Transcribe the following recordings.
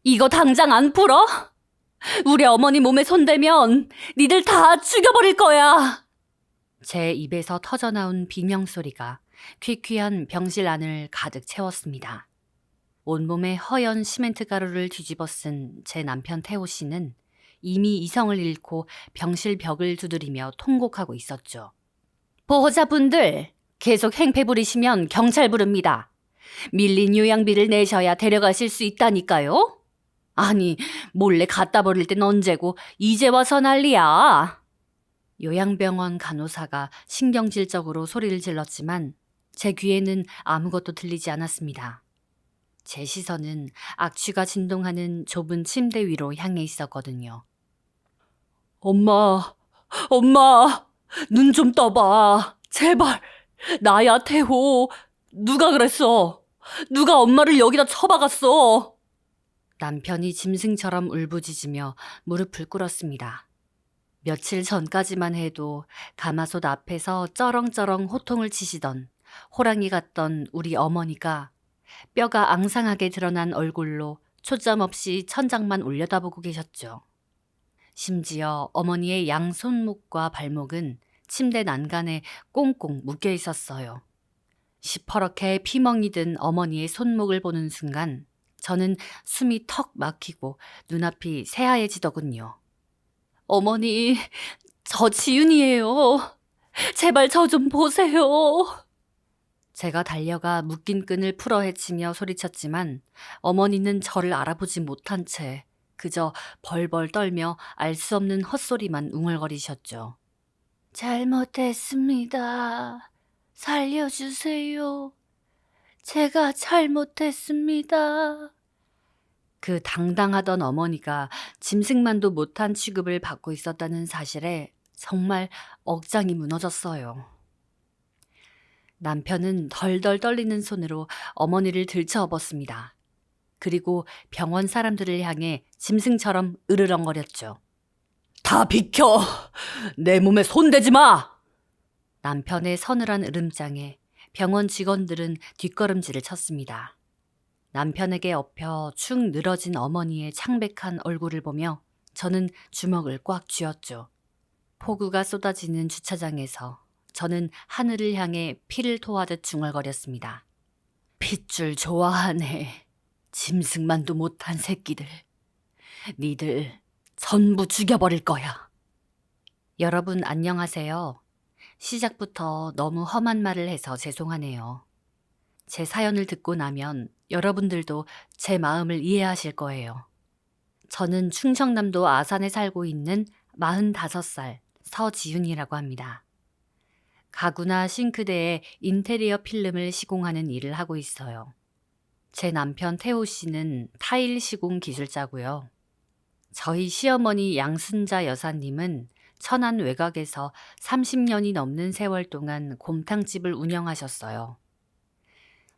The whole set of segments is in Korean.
이거 당장 안 풀어? 우리 어머니 몸에 손대면 니들 다 죽여버릴 거야. 제 입에서 터져나온 비명소리가 퀴퀴한 병실 안을 가득 채웠습니다. 온몸에 허연 시멘트 가루를 뒤집어 쓴 제 남편 태호 씨는 이미 이성을 잃고 병실 벽을 두드리며 통곡하고 있었죠. 보호자분들, 계속 행패 부리시면 경찰 부릅니다. 밀린 요양비를 내셔야 데려가실 수 있다니까요? 아니, 몰래 갖다 버릴 땐 언제고 이제 와서 난리야. 요양병원 간호사가 신경질적으로 소리를 질렀지만 제 귀에는 아무것도 들리지 않았습니다. 제 시선은 악취가 진동하는 좁은 침대 위로 향해 있었거든요. 엄마, 눈 좀 떠봐. 제발. 나야, 태호. 누가 그랬어? 누가 엄마를 여기다 처박았어? 남편이 짐승처럼 울부짖으며 무릎을 꿇었습니다. 며칠 전까지만 해도 가마솥 앞에서 쩌렁쩌렁 호통을 치시던 호랑이 같던 우리 어머니가 뼈가 앙상하게 드러난 얼굴로 초점 없이 천장만 올려다보고 계셨죠. 심지어 어머니의 양 손목과 발목은 침대 난간에 꽁꽁 묶여 있었어요. 시퍼렇게 피멍이 든 어머니의 손목을 보는 순간 저는 숨이 턱 막히고 눈앞이 새하얘지더군요. 어머니, 저 지윤이에요. 제발 저 좀 보세요. 제가 달려가 묶인 끈을 풀어 헤치며 소리쳤지만 어머니는 저를 알아보지 못한 채 그저 벌벌 떨며 알 수 없는 헛소리만 웅얼거리셨죠. 잘못했습니다. 살려주세요. 제가 잘못했습니다. 그 당당하던 어머니가 짐승만도 못한 취급을 받고 있었다는 사실에 정말 억장이 무너졌어요. 남편은 덜덜 떨리는 손으로 어머니를 들쳐업었습니다. 그리고 병원 사람들을 향해 짐승처럼 으르렁거렸죠. 다 비켜! 내 몸에 손대지 마! 남편의 서늘한 으름장에 병원 직원들은 뒷걸음질을 쳤습니다. 남편에게 엎여 축 늘어진 어머니의 창백한 얼굴을 보며 저는 주먹을 꽉 쥐었죠. 폭우가 쏟아지는 주차장에서 저는 하늘을 향해 피를 토하듯 중얼거렸습니다. 핏줄 좋아하네. 짐승만도 못한 새끼들. 니들 전부 죽여버릴 거야. 여러분 안녕하세요. 시작부터 너무 험한 말을 해서 죄송하네요. 제 사연을 듣고 나면 여러분들도 제 마음을 이해하실 거예요. 저는 충청남도 아산에 살고 있는 45살 서지윤이라고 합니다. 가구나 싱크대에 인테리어 필름을 시공하는 일을 하고 있어요. 제 남편 태호 씨는 타일 시공 기술자고요. 저희 시어머니 양순자 여사님은 천안 외곽에서 30년이 넘는 세월 동안 곰탕집을 운영하셨어요.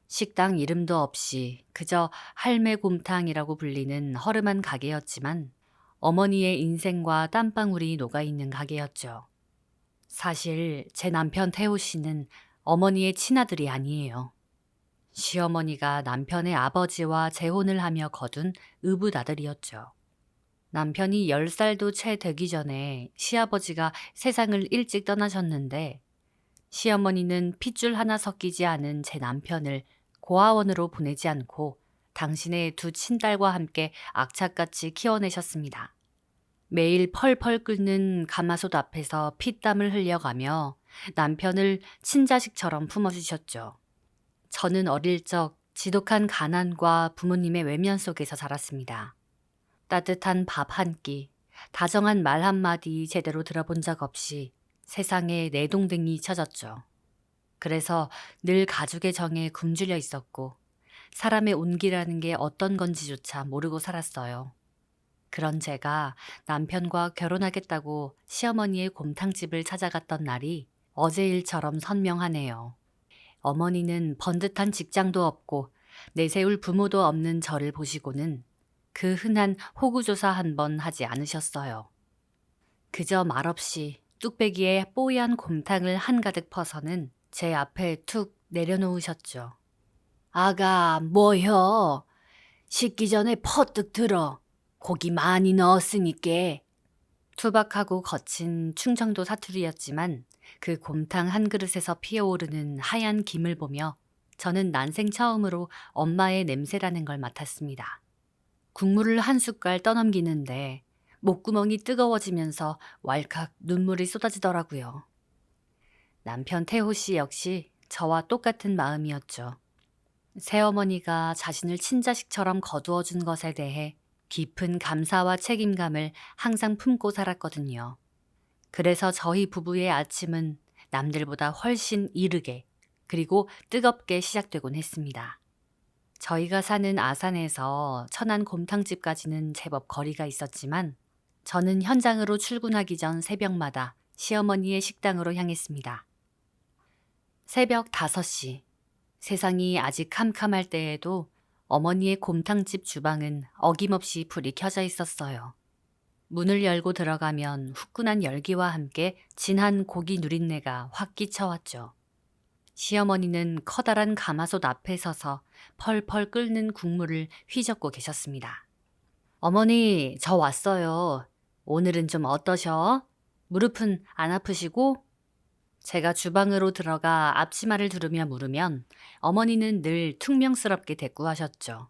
식당 이름도 없이 그저 할매 곰탕이라고 불리는 허름한 가게였지만 어머니의 인생과 땀방울이 녹아있는 가게였죠. 사실 제 남편 태호 씨는 어머니의 친아들이 아니에요. 시어머니가 남편의 아버지와 재혼을 하며 거둔 의붓아들이었죠. 남편이 10살도 채 되기 전에 시아버지가 세상을 일찍 떠나셨는데 시어머니는 핏줄 하나 섞이지 않은 제 남편을 고아원으로 보내지 않고 당신의 두 친딸과 함께 악착같이 키워내셨습니다. 매일 펄펄 끓는 가마솥 앞에서 피땀을 흘려가며 남편을 친자식처럼 품어주셨죠. 저는 어릴 적 지독한 가난과 부모님의 외면 속에서 자랐습니다. 따뜻한 밥 한 끼, 다정한 말 한마디 제대로 들어본 적 없이 세상에 내동댕이 쳐졌죠. 그래서 늘 가족의 정에 굶주려 있었고 사람의 온기라는 게 어떤 건지조차 모르고 살았어요. 그런 제가 남편과 결혼하겠다고 시어머니의 곰탕집을 찾아갔던 날이 어제 일처럼 선명하네요. 어머니는 번듯한 직장도 없고 내세울 부모도 없는 저를 보시고는 그 흔한 호구조사 한 번 하지 않으셨어요. 그저 말없이 뚝배기에 뽀얀 곰탕을 한가득 퍼서는 제 앞에 툭 내려놓으셨죠. 아가, 뭐여? 식기 전에 퍼뜩 들어. 고기 많이 넣었으니께. 투박하고 거친 충청도 사투리였지만 그 곰탕 한 그릇에서 피어오르는 하얀 김을 보며 저는 난생 처음으로 엄마의 냄새라는 걸 맡았습니다. 국물을 한 숟갈 떠넘기는데 목구멍이 뜨거워지면서 왈칵 눈물이 쏟아지더라고요. 남편 태호 씨 역시 저와 똑같은 마음이었죠. 새어머니가 자신을 친자식처럼 거두어준 것에 대해 깊은 감사와 책임감을 항상 품고 살았거든요. 그래서 저희 부부의 아침은 남들보다 훨씬 이르게 그리고 뜨겁게 시작되곤 했습니다. 저희가 사는 아산에서 천안 곰탕집까지는 제법 거리가 있었지만 저는 현장으로 출근하기 전 새벽마다 시어머니의 식당으로 향했습니다. 새벽 5시, 세상이 아직 캄캄할 때에도 어머니의 곰탕집 주방은 어김없이 불이 켜져 있었어요. 문을 열고 들어가면 후끈한 열기와 함께 진한 고기 누린내가 확 끼쳐왔죠. 시어머니는 커다란 가마솥 앞에 서서 펄펄 끓는 국물을 휘젓고 계셨습니다. 어머니, 저 왔어요. 오늘은 좀 어떠셔? 무릎은 안 아프시고? 제가 주방으로 들어가 앞치마를 두르며 물으면 어머니는 늘 퉁명스럽게 대꾸하셨죠.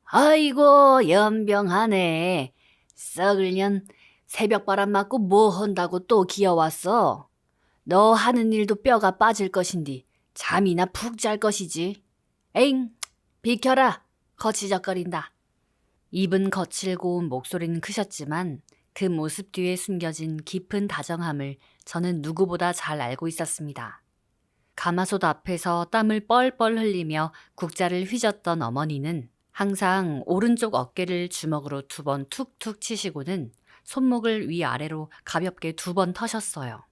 아이고, 연병하네. 썩을 년 새벽바람 맞고 뭐 한다고 또 기어왔어? 너 하는 일도 뼈가 빠질 것인디 잠이나 푹 잘 것이지. 에잉, 비켜라. 거치적거린다. 입은 거칠고 목소리는 크셨지만 그 모습 뒤에 숨겨진 깊은 다정함을 저는 누구보다 잘 알고 있었습니다. 가마솥 앞에서 땀을 뻘뻘 흘리며 국자를 휘젓던 어머니는 항상 오른쪽 어깨를 주먹으로 2번 툭툭 치시고는 손목을 위아래로 가볍게 2번 터셨어요.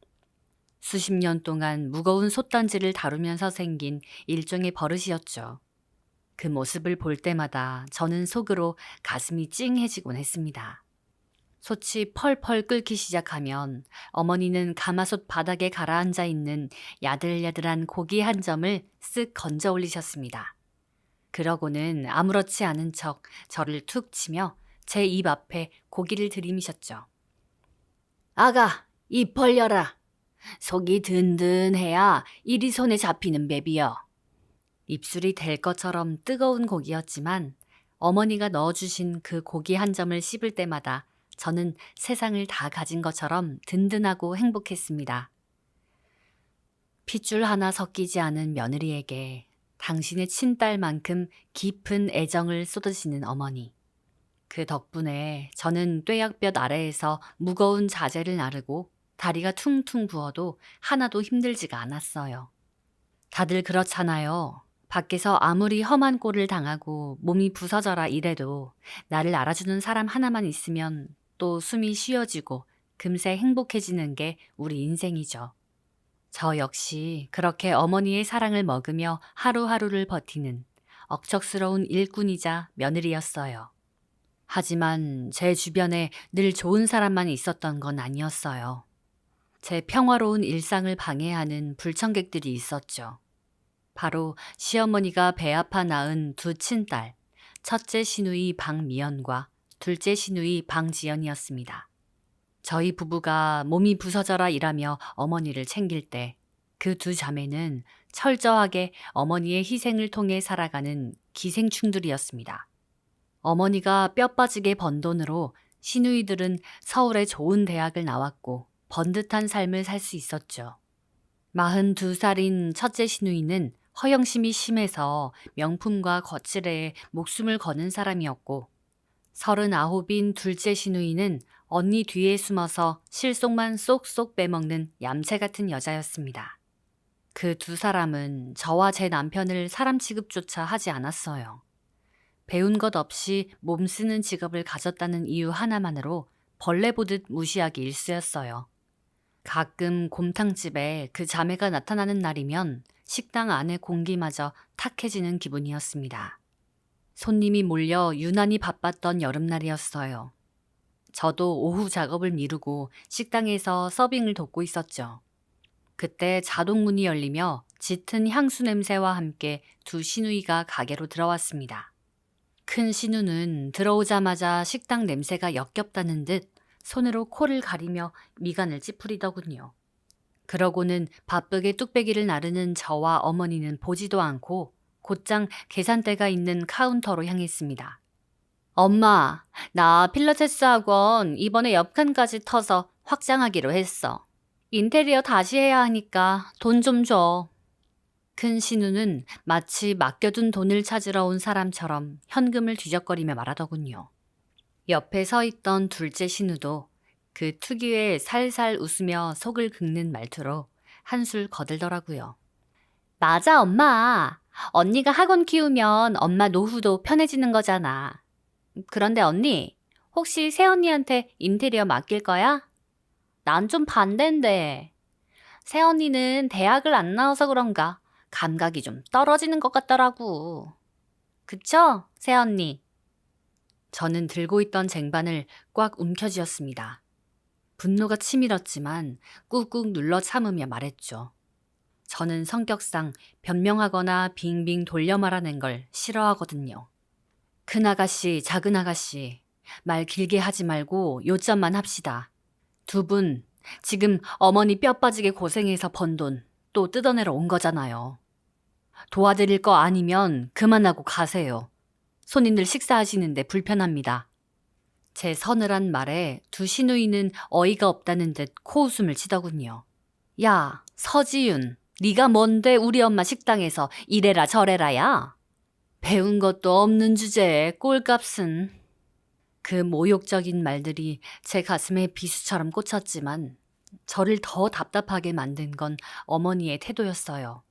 수십 년 동안 무거운 솥단지를 다루면서 생긴 일종의 버릇이었죠. 그 모습을 볼 때마다 저는 속으로 가슴이 찡해지곤 했습니다. 솥이 펄펄 끓기 시작하면 어머니는 가마솥 바닥에 가라앉아 있는 야들야들한 고기 한 점을 쓱 건져 올리셨습니다. 그러고는 아무렇지 않은 척 저를 툭 치며 제 입 앞에 고기를 들이미셨죠. 아가, 입 벌려라. 속이 든든해야 일이 손에 잡히는 맵이여. 입술이 될 것처럼 뜨거운 고기였지만 어머니가 넣어주신 그 고기 한 점을 씹을 때마다 저는 세상을 다 가진 것처럼 든든하고 행복했습니다. 핏줄 하나 섞이지 않은 며느리에게 당신의 친딸만큼 깊은 애정을 쏟으시는 어머니. 그 덕분에 저는 뙤약볕 아래에서 무거운 자재를 나르고 다리가 퉁퉁 부어도 하나도 힘들지가 않았어요. 다들 그렇잖아요. 밖에서 아무리 험한 꼴을 당하고 몸이 부서져라 이래도 나를 알아주는 사람 하나만 있으면 또 숨이 쉬어지고 금세 행복해지는 게 우리 인생이죠. 저 역시 그렇게 어머니의 사랑을 먹으며 하루하루를 버티는 억척스러운 일꾼이자 며느리였어요. 하지만 제 주변에 늘 좋은 사람만 있었던 건 아니었어요. 제 평화로운 일상을 방해하는 불청객들이 있었죠. 바로 시어머니가 배 아파 낳은 2 친딸, 첫째 시누이 방미연과 둘째 시누이 방지연이었습니다. 저희 부부가 몸이 부서져라 일하며 어머니를 챙길 때 그 2 자매는 철저하게 어머니의 희생을 통해 살아가는 기생충들이었습니다. 어머니가 뼈 빠지게 번 돈으로 시누이들은 서울의 좋은 대학을 나왔고 번듯한 삶을 살 수 있었죠. 42살인 첫째 시누이는 허영심이 심해서 명품과 거칠에 목숨을 거는 사람이었고 39인 둘째 시누이는 언니 뒤에 숨어서 실속만 쏙쏙 빼먹는 얌체 같은 여자였습니다. 그 2 사람은 저와 제 남편을 사람 취급조차 하지 않았어요. 배운 것 없이 몸 쓰는 직업을 가졌다는 이유 하나만으로 벌레 보듯 무시하기 일쑤였어요. 가끔 곰탕집에 그 자매가 나타나는 날이면 식당 안의 공기마저 탁해지는 기분이었습니다. 손님이 몰려 유난히 바빴던 여름날이었어요. 저도 오후 작업을 미루고 식당에서 서빙을 돕고 있었죠. 그때 자동문이 열리며 짙은 향수 냄새와 함께 2 시누이가 가게로 들어왔습니다. 큰 신우는 들어오자마자 식당 냄새가 역겹다는 듯 손으로 코를 가리며 미간을 찌푸리더군요. 그러고는 바쁘게 뚝배기를 나르는 저와 어머니는 보지도 않고 곧장 계산대가 있는 카운터로 향했습니다. 엄마, 나 필라테스 학원 이번에 옆칸까지 터서 확장하기로 했어. 인테리어 다시 해야 하니까 돈 좀 줘. 큰 신우는 마치 맡겨둔 돈을 찾으러 온 사람처럼 현금을 뒤적거리며 말하더군요. 옆에 서 있던 둘째 신우도 그 특유의 살살 웃으며 속을 긁는 말투로 한술 거들더라고요. 맞아, 엄마. 언니가 학원 키우면 엄마 노후도 편해지는 거잖아. 그런데 언니, 혹시 새언니한테 인테리어 맡길 거야? 난 좀 반대인데. 새언니는 대학을 안 나와서 그런가 감각이 좀 떨어지는 것 같더라고. 그쵸, 새언니? 저는 들고 있던 쟁반을 꽉 움켜쥐었습니다. 분노가 치밀었지만 꾹꾹 눌러 참으며 말했죠. 저는 성격상 변명하거나 빙빙 돌려 말하는 걸 싫어하거든요. 큰 아가씨, 작은 아가씨, 말 길게 하지 말고 요점만 합시다. 두 분, 지금 어머니 뼈 빠지게 고생해서 번 돈 또 뜯어내러 온 거잖아요. 도와드릴 거 아니면 그만하고 가세요. 손님들 식사하시는데 불편합니다. 제 서늘한 말에 두 시누이는 어이가 없다는 듯 코웃음을 치더군요. 야, 서지윤, 네가 뭔데 우리 엄마 식당에서 이래라 저래라야? 배운 것도 없는 주제에 꼴값은. 그 모욕적인 말들이 제 가슴에 비수처럼 꽂혔지만 저를 더 답답하게 만든 건 어머니의 태도였어요.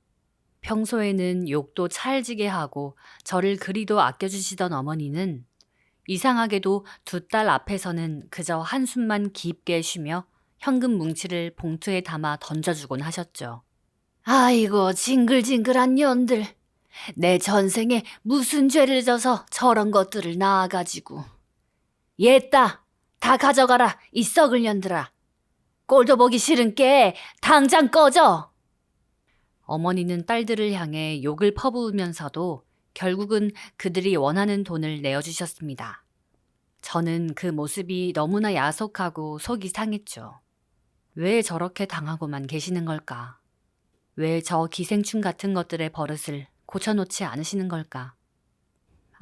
평소에는 욕도 찰지게 하고 저를 그리도 아껴주시던 어머니는 이상하게도 두 딸 앞에서는 그저 한숨만 깊게 쉬며 현금 뭉치를 봉투에 담아 던져주곤 하셨죠. 아이고 징글징글한 년들. 내 전생에 무슨 죄를 져서 저런 것들을 낳아가지고. 얘따 다 가져가라 이 썩을 년들아. 꼴도 보기 싫은 게 당장 꺼져. 어머니는 딸들을 향해 욕을 퍼부으면서도 결국은 그들이 원하는 돈을 내어주셨습니다. 저는 그 모습이 너무나 야속하고 속이 상했죠. 왜 저렇게 당하고만 계시는 걸까? 왜 저 기생충 같은 것들의 버릇을 고쳐놓지 않으시는 걸까?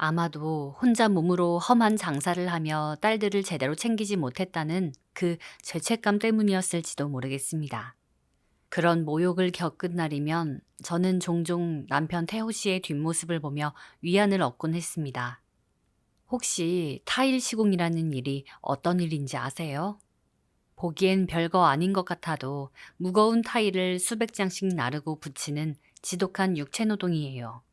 아마도 혼자 몸으로 험한 장사를 하며 딸들을 제대로 챙기지 못했다는 그 죄책감 때문이었을지도 모르겠습니다. 그런 모욕을 겪은 날이면 저는 종종 남편 태호 씨의 뒷모습을 보며 위안을 얻곤 했습니다. 혹시 타일 시공이라는 일이 어떤 일인지 아세요? 보기엔 별거 아닌 것 같아도 무거운 타일을 수백 장씩 나르고 붙이는 지독한 육체노동이에요.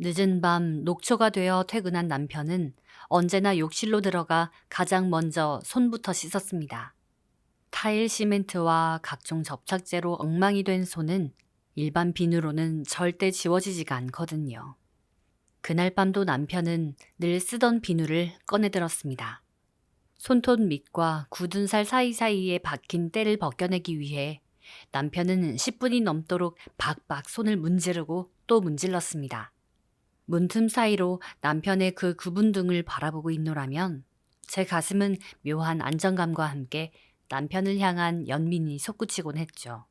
늦은 밤 녹초가 되어 퇴근한 남편은 언제나 욕실로 들어가 가장 먼저 손부터 씻었습니다. 타일 시멘트와 각종 접착제로 엉망이 된 손은 일반 비누로는 절대 지워지지가 않거든요. 그날 밤도 남편은 늘 쓰던 비누를 꺼내들었습니다. 손톱 밑과 굳은 살 사이사이에 박힌 때를 벗겨내기 위해 남편은 10분이 넘도록 박박 손을 문지르고 또 문질렀습니다. 문틈 사이로 남편의 그 구분등을 바라보고 있노라면 제 가슴은 묘한 안정감과 함께 남편을 향한 연민이 솟구치곤 했죠.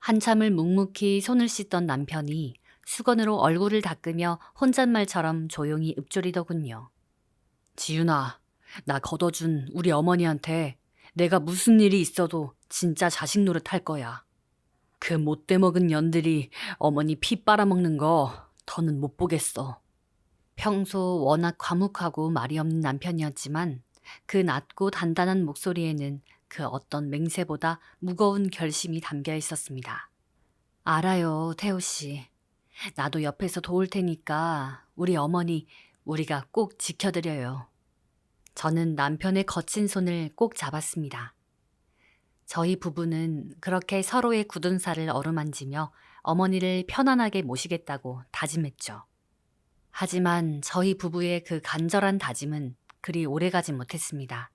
한참을 묵묵히 손을 씻던 남편이 수건으로 얼굴을 닦으며 혼잣말처럼 조용히 읊조리더군요. 지윤아, 나 걷어준 우리 어머니한테 내가 무슨 일이 있어도 진짜 자식 노릇할 거야. 그 못돼 먹은 년들이 어머니 피 빨아먹는 거 더는 못 보겠어. 평소 워낙 과묵하고 말이 없는 남편이었지만 그 낮고 단단한 목소리에는 그 어떤 맹세보다 무거운 결심이 담겨 있었습니다. 알아요, 태호 씨. 나도 옆에서 도울 테니까 우리 어머니 우리가 꼭 지켜드려요. 저는 남편의 거친 손을 꼭 잡았습니다. 저희 부부는 그렇게 서로의 굳은 살을 어루만지며 어머니를 편안하게 모시겠다고 다짐했죠. 하지만 저희 부부의 그 간절한 다짐은 그리 오래가지 못했습니다.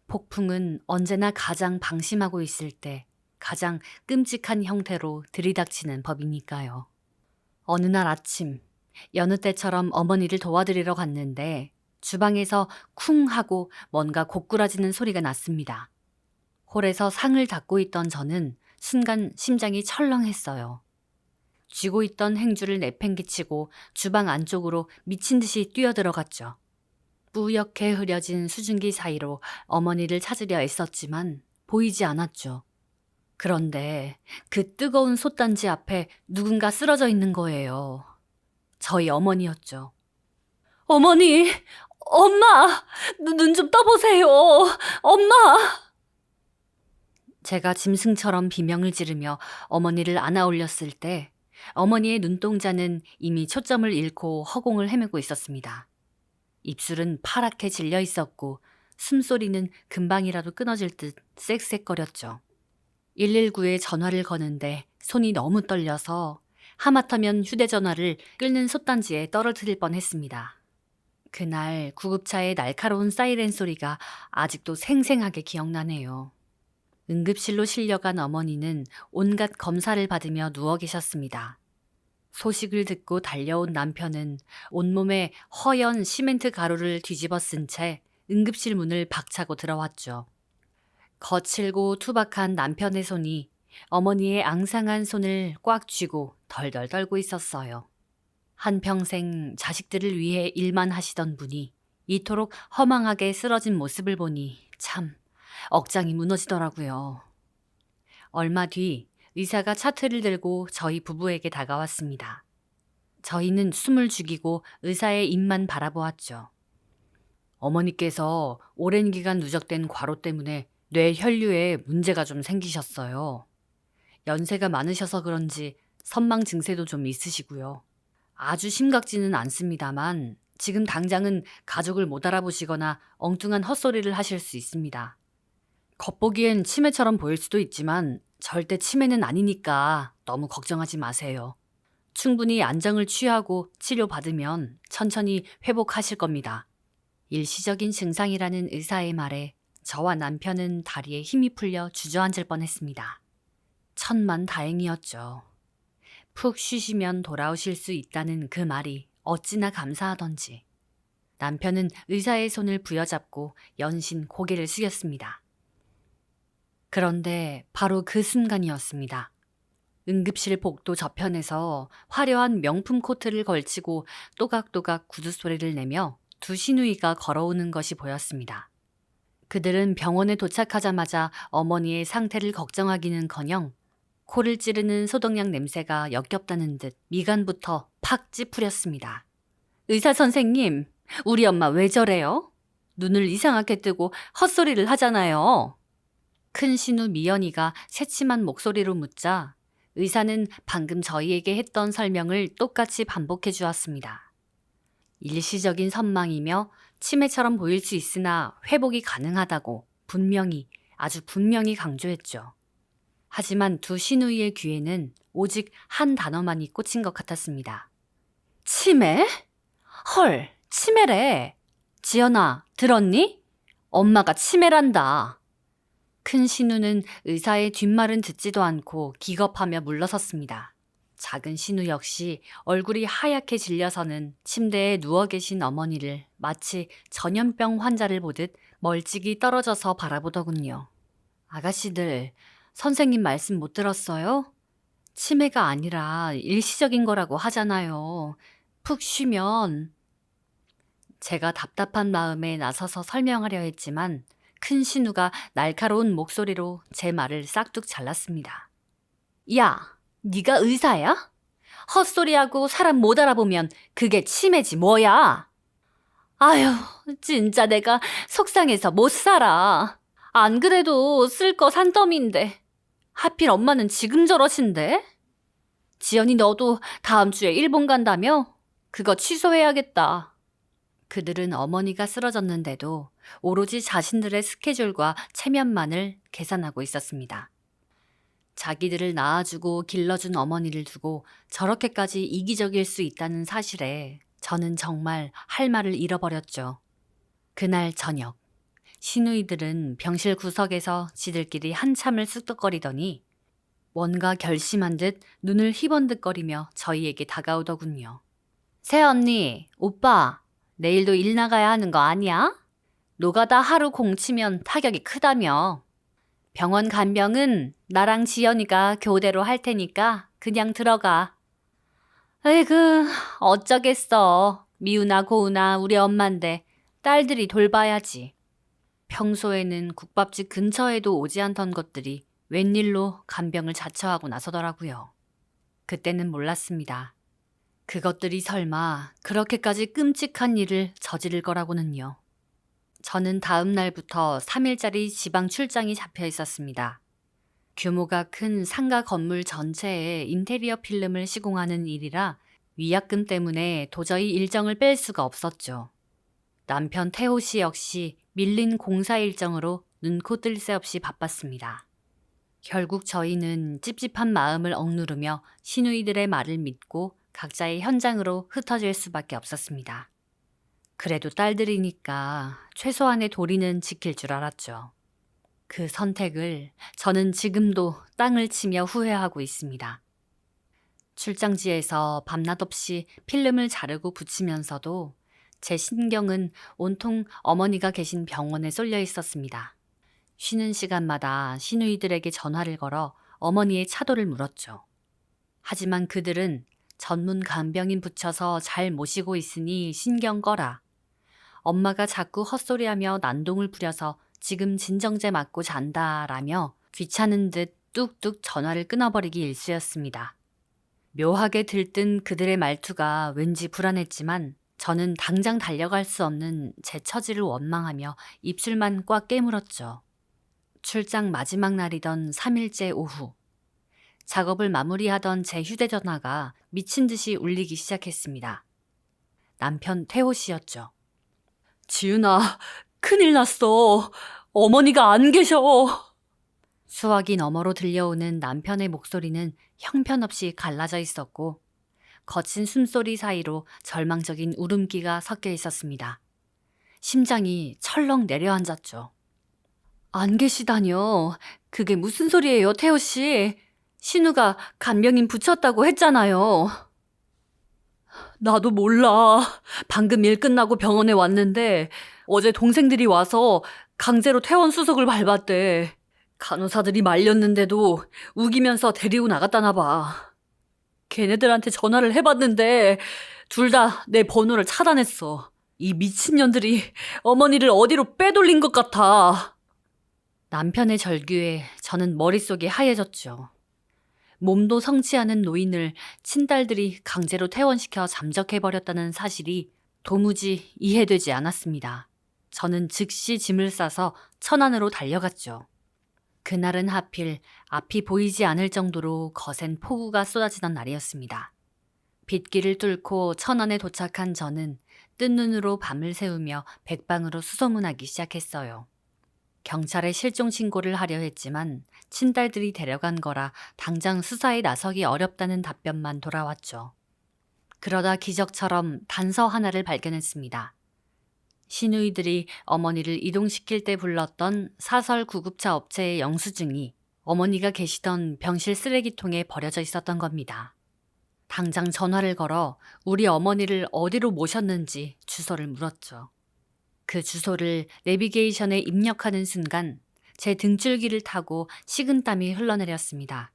폭풍은 언제나 가장 방심하고 있을 때 가장 끔찍한 형태로 들이닥치는 법이니까요. 어느 날 아침 여느 때처럼 어머니를 도와드리러 갔는데 주방에서 쿵 하고 뭔가 고꾸라지는 소리가 났습니다. 홀에서 상을 닦고 있던 저는 순간 심장이 철렁했어요. 쥐고 있던 행주를 내팽개치고 주방 안쪽으로 미친 듯이 뛰어들어갔죠. 뿌옇게 흐려진 수증기 사이로 어머니를 찾으려 애썼지만 보이지 않았죠. 그런데 그 뜨거운 솥단지 앞에 누군가 쓰러져 있는 거예요. 저희 어머니였죠. 어머니! 엄마! 눈 좀 떠보세요! 엄마! 제가 짐승처럼 비명을 지르며 어머니를 안아 올렸을 때 어머니의 눈동자는 이미 초점을 잃고 허공을 헤매고 있었습니다. 입술은 파랗게 질려 있었고 숨소리는 금방이라도 끊어질 듯 쌕쌕거렸죠. 119에 전화를 거는데 손이 너무 떨려서 하마터면 휴대전화를 끓는 솥단지에 떨어뜨릴 뻔했습니다. 그날 구급차의 날카로운 사이렌 소리가 아직도 생생하게 기억나네요. 응급실로 실려간 어머니는 온갖 검사를 받으며 누워 계셨습니다. 소식을 듣고 달려온 남편은 온몸에 허연 시멘트 가루를 뒤집어 쓴 채 응급실 문을 박차고 들어왔죠. 거칠고 투박한 남편의 손이 어머니의 앙상한 손을 꽉 쥐고 덜덜 떨고 있었어요. 한평생 자식들을 위해 일만 하시던 분이 이토록 허망하게 쓰러진 모습을 보니 참 억장이 무너지더라고요. 얼마 뒤 의사가 차트를 들고 저희 부부에게 다가왔습니다. 저희는 숨을 죽이고 의사의 입만 바라보았죠. 어머니께서 오랜 기간 누적된 과로 때문에 뇌 혈류에 문제가 좀 생기셨어요. 연세가 많으셔서 그런지 선망 증세도 좀 있으시고요. 아주 심각지는 않습니다만 지금 당장은 가족을 못 알아보시거나 엉뚱한 헛소리를 하실 수 있습니다. 겉보기엔 치매처럼 보일 수도 있지만 절대 치매는 아니니까 너무 걱정하지 마세요. 충분히 안정을 취하고 치료받으면 천천히 회복하실 겁니다. 일시적인 증상이라는 의사의 말에 저와 남편은 다리에 힘이 풀려 주저앉을 뻔했습니다. 천만 다행이었죠. 푹 쉬시면 돌아오실 수 있다는 그 말이 어찌나 감사하던지. 남편은 의사의 손을 부여잡고 연신 고개를 숙였습니다. 그런데 바로 그 순간이었습니다. 응급실 복도 저편에서 화려한 명품 코트를 걸치고 또각또각 구두소리를 내며 두 시누이가 걸어오는 것이 보였습니다. 그들은 병원에 도착하자마자 어머니의 상태를 걱정하기는커녕 코를 찌르는 소독약 냄새가 역겹다는 듯 미간부터 팍 찌푸렸습니다. 의사 선생님, 우리 엄마 왜 저래요? 눈을 이상하게 뜨고 헛소리를 하잖아요. 큰 신우 미연이가 새침한 목소리로 묻자 의사는 방금 저희에게 했던 설명을 똑같이 반복해 주었습니다. 일시적인 선망이며 치매처럼 보일 수 있으나 회복이 가능하다고 아주 분명히 강조했죠. 하지만 두 시누이의 귀에는 오직 한 단어만이 꽂힌 것 같았습니다. 치매? 헐, 치매래. 지연아, 들었니? 엄마가 치매란다. 큰 신우는 의사의 뒷말은 듣지도 않고 기겁하며 물러섰습니다. 작은 신우 역시 얼굴이 하얗게 질려서는 침대에 누워 계신 어머니를 마치 전염병 환자를 보듯 멀찍이 떨어져서 바라보더군요. 아가씨들, 선생님 말씀 못 들었어요? 치매가 아니라 일시적인 거라고 하잖아요. 푹 쉬면. 제가 답답한 마음에 나서서 설명하려 했지만 큰 신우가 날카로운 목소리로 제 말을 싹둑 잘랐습니다. 야, 네가 의사야? 헛소리하고 사람 못 알아보면 그게 치매지 뭐야? 아휴, 진짜 내가 속상해서 못 살아. 안 그래도 쓸 거 산더미인데 하필 엄마는 지금 저러신데? 지연이 너도 다음 주에 일본 간다며? 그거 취소해야겠다. 그들은 어머니가 쓰러졌는데도 오로지 자신들의 스케줄과 체면만을 계산하고 있었습니다. 자기들을 낳아주고 길러준 어머니를 두고 저렇게까지 이기적일 수 있다는 사실에 저는 정말 할 말을 잃어버렸죠. 그날 저녁, 시누이들은 병실 구석에서 지들끼리 한참을 쑥덕거리더니 뭔가 결심한 듯 눈을 희번득거리며 저희에게 다가오더군요. 새언니, 오빠, 내일도 일 나가야 하는 거 아니야? 노가다 하루 공치면 타격이 크다며. 병원 간병은 나랑 지연이가 교대로 할 테니까 그냥 들어가. 에이그, 어쩌겠어. 미우나 고우나 우리 엄만데 딸들이 돌봐야지. 평소에는 국밥집 근처에도 오지 않던 것들이 웬일로 간병을 자처하고 나서더라고요. 그때는 몰랐습니다. 그것들이 설마 그렇게까지 끔찍한 일을 저지를 거라고는요. 저는 다음 날부터 3일짜리 지방 출장이 잡혀 있었습니다. 규모가 큰 상가 건물 전체에 인테리어 필름을 시공하는 일이라 위약금 때문에 도저히 일정을 뺄 수가 없었죠. 남편 태호 씨 역시 밀린 공사 일정으로 눈코 뜰 새 없이 바빴습니다. 결국 저희는 찝찝한 마음을 억누르며 시누이들의 말을 믿고 각자의 현장으로 흩어질 수밖에 없었습니다. 그래도 딸들이니까 최소한의 도리는 지킬 줄 알았죠. 그 선택을 저는 지금도 땅을 치며 후회하고 있습니다. 출장지에서 밤낮 없이 필름을 자르고 붙이면서도 제 신경은 온통 어머니가 계신 병원에 쏠려 있었습니다. 쉬는 시간마다 시누이들에게 전화를 걸어 어머니의 차도를 물었죠. 하지만 그들은 전문 간병인 붙여서 잘 모시고 있으니 신경 꺼라. 엄마가 자꾸 헛소리하며 난동을 부려서 지금 진정제 맞고 잔다라며 귀찮은 듯 뚝뚝 전화를 끊어버리기 일쑤였습니다. 묘하게 들뜬 그들의 말투가 왠지 불안했지만 저는 당장 달려갈 수 없는 제 처지를 원망하며 입술만 꽉 깨물었죠. 출장 마지막 날이던 3일째 오후. 작업을 마무리하던 제 휴대전화가 미친 듯이 울리기 시작했습니다. 남편 태호 씨였죠. 지은아, 큰일 났어. 어머니가 안 계셔. 수화기 너머로 들려오는 남편의 목소리는 형편없이 갈라져 있었고 거친 숨소리 사이로 절망적인 울음기가 섞여 있었습니다. 심장이 철렁 내려앉았죠. 안 계시다뇨. 그게 무슨 소리예요, 태호 씨? 신우가 간병인 붙였다고 했잖아요. 나도 몰라. 방금 일 끝나고 병원에 왔는데 어제 동생들이 와서 강제로 퇴원 수속을 밟았대. 간호사들이 말렸는데도 우기면서 데리고 나갔다나 봐. 걔네들한테 전화를 해봤는데 둘 다 내 번호를 차단했어. 이 미친년들이 어머니를 어디로 빼돌린 것 같아. 남편의 절규에 저는 머릿속이 하얘졌죠. 몸도 성치 않은 노인을 친딸들이 강제로 퇴원시켜 잠적해버렸다는 사실이 도무지 이해되지 않았습니다. 저는 즉시 짐을 싸서 천안으로 달려갔죠. 그날은 하필 앞이 보이지 않을 정도로 거센 폭우가 쏟아지던 날이었습니다. 빗길을 뚫고 천안에 도착한 저는 뜬 눈으로 밤을 새우며 백방으로 수소문하기 시작했어요. 경찰에 실종 신고를 하려 했지만 친딸들이 데려간 거라 당장 수사에 나서기 어렵다는 답변만 돌아왔죠. 그러다 기적처럼 단서 하나를 발견했습니다. 시누이들이 어머니를 이동시킬 때 불렀던 사설 구급차 업체의 영수증이 어머니가 계시던 병실 쓰레기통에 버려져 있었던 겁니다. 당장 전화를 걸어 우리 어머니를 어디로 모셨는지 주소를 물었죠. 그 주소를 내비게이션에 입력하는 순간 제 등줄기를 타고 식은땀이 흘러내렸습니다.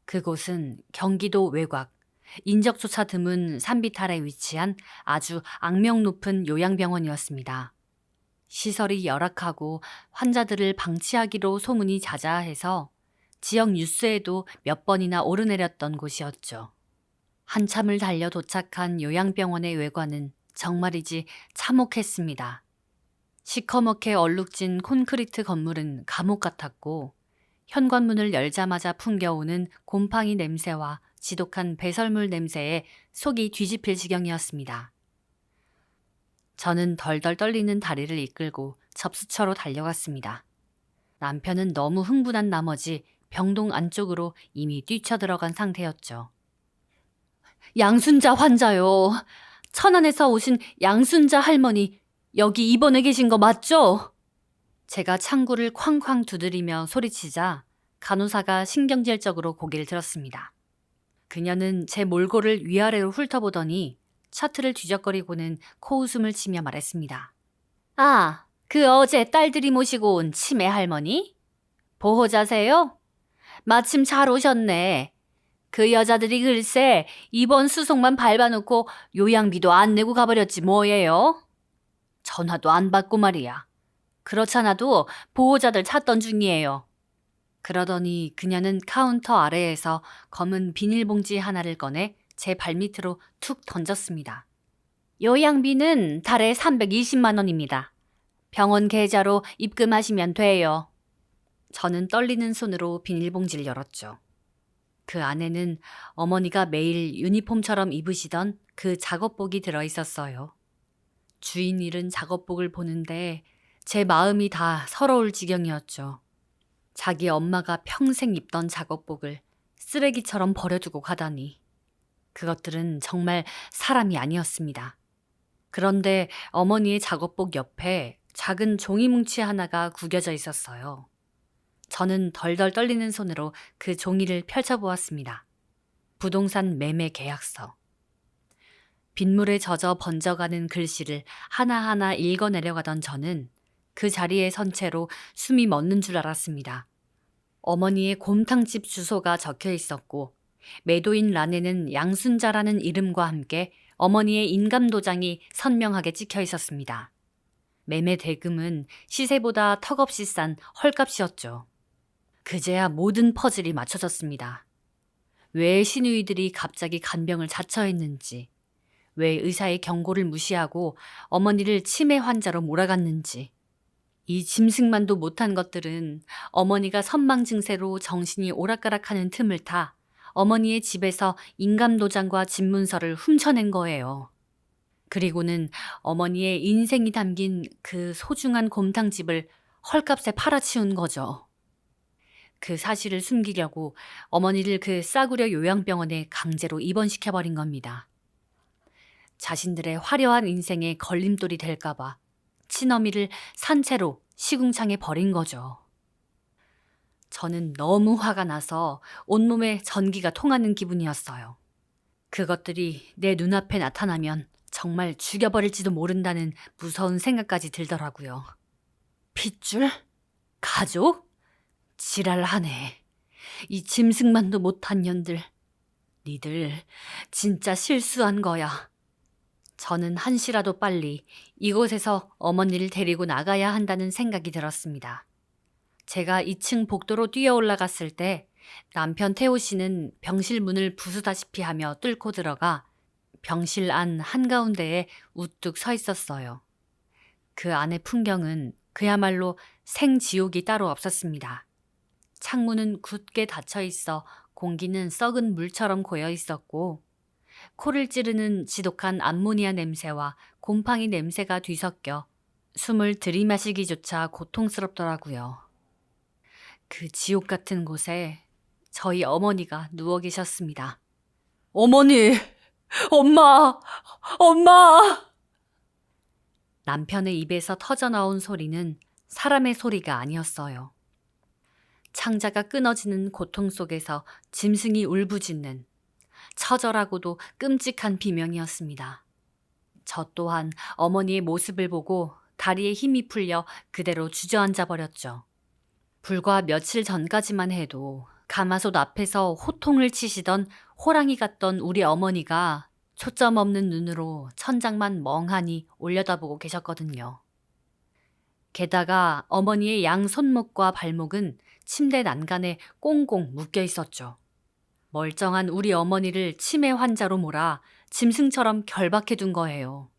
그곳은 경기도 외곽, 인적조차 드문 산비탈에 위치한 아주 악명 높은 요양병원이었습니다. 시설이 열악하고 환자들을 방치하기로 소문이 자자해서 지역 뉴스에도 몇 번이나 오르내렸던 곳이었죠. 한참을 달려 도착한 요양병원의 외관은 정말이지 참혹했습니다. 시커멓게 얼룩진 콘크리트 건물은 감옥 같았고 현관문을 열자마자 풍겨오는 곰팡이 냄새와 지독한 배설물 냄새에 속이 뒤집힐 지경이었습니다. 저는 덜덜 떨리는 다리를 이끌고 접수처로 달려갔습니다. 남편은 너무 흥분한 나머지 병동 안쪽으로 이미 뛰쳐들어간 상태였죠. 양순자 환자요. 천안에서 오신 양순자 할머니 여기 입원해 계신 거 맞죠? 제가 창구를 쾅쾅 두드리며 소리치자 간호사가 신경질적으로 고개를 들었습니다. 그녀는 제 몰골을 위아래로 훑어보더니 셔츠를 뒤적거리고는 코웃음을 치며 말했습니다. 아, 그 어제 딸들이 모시고 온 치매 할머니? 보호자세요? 마침 잘 오셨네. 그 여자들이 글쎄 이번 수속만 밟아놓고 요양비도 안 내고 가버렸지 뭐예요? 전화도 안 받고 말이야. 그렇잖아도 보호자들 찾던 중이에요. 그러더니 그녀는 카운터 아래에서 검은 비닐봉지 하나를 꺼내 제 발밑으로 툭 던졌습니다. 요양비는 달에 320만 원입니다. 병원 계좌로 입금하시면 돼요. 저는 떨리는 손으로 비닐봉지를 열었죠. 그 안에는 어머니가 매일 유니폼처럼 입으시던 그 작업복이 들어있었어요. 주인 잃은 작업복을 보는데 제 마음이 다 서러울 지경이었죠. 자기 엄마가 평생 입던 작업복을 쓰레기처럼 버려두고 가다니. 그것들은 정말 사람이 아니었습니다. 그런데 어머니의 작업복 옆에 작은 종이뭉치 하나가 구겨져 있었어요. 저는 덜덜 떨리는 손으로 그 종이를 펼쳐보았습니다. 부동산 매매 계약서. 빗물에 젖어 번져가는 글씨를 하나하나 읽어내려가던 저는 그 자리에 선 채로 숨이 멎는 줄 알았습니다. 어머니의 곰탕집 주소가 적혀 있었고 매도인 란에는 양순자라는 이름과 함께 어머니의 인감도장이 선명하게 찍혀 있었습니다. 매매 대금은 시세보다 턱없이 싼 헐값이었죠. 그제야 모든 퍼즐이 맞춰졌습니다. 왜 시누이들이 갑자기 간병을 자처했는지, 왜 의사의 경고를 무시하고 어머니를 치매 환자로 몰아갔는지, 이 짐승만도 못한 것들은 어머니가 선망 증세로 정신이 오락가락하는 틈을 타 어머니의 집에서 인감도장과 집문서를 훔쳐낸 거예요. 그리고는 어머니의 인생이 담긴 그 소중한 곰탕집을 헐값에 팔아치운 거죠. 그 사실을 숨기려고 어머니를 그 싸구려 요양병원에 강제로 입원시켜버린 겁니다. 자신들의 화려한 인생에 걸림돌이 될까봐 친어미를 산채로 시궁창에 버린 거죠. 저는 너무 화가 나서 온몸에 전기가 통하는 기분이었어요. 그것들이 내 눈앞에 나타나면 정말 죽여버릴지도 모른다는 무서운 생각까지 들더라고요. 핏줄? 가족? 지랄하네. 이 짐승만도 못한 년들. 니들 진짜 실수한 거야. 저는 한시라도 빨리 이곳에서 어머니를 데리고 나가야 한다는 생각이 들었습니다. 제가 2층 복도로 뛰어 올라갔을 때 남편 태호 씨는 병실 문을 부수다시피 하며 뚫고 들어가 병실 안 한가운데에 우뚝 서 있었어요. 그 안의 풍경은 그야말로 생지옥이 따로 없었습니다. 창문은 굳게 닫혀 있어 공기는 썩은 물처럼 고여 있었고 코를 찌르는 지독한 암모니아 냄새와 곰팡이 냄새가 뒤섞여 숨을 들이마시기조차 고통스럽더라고요. 그 지옥 같은 곳에 저희 어머니가 누워 계셨습니다. 어머니! 엄마! 엄마! 남편의 입에서 터져나온 소리는 사람의 소리가 아니었어요. 창자가 끊어지는 고통 속에서 짐승이 울부짖는 처절하고도 끔찍한 비명이었습니다. 저 또한 어머니의 모습을 보고 다리에 힘이 풀려 그대로 주저앉아 버렸죠. 불과 며칠 전까지만 해도 가마솥 앞에서 호통을 치시던 호랑이 같던 우리 어머니가 초점 없는 눈으로 천장만 멍하니 올려다보고 계셨거든요. 게다가 어머니의 양 손목과 발목은 침대 난간에 꽁꽁 묶여 있었죠. 멀쩡한 우리 어머니를 치매 환자로 몰아 짐승처럼 결박해둔 거예요.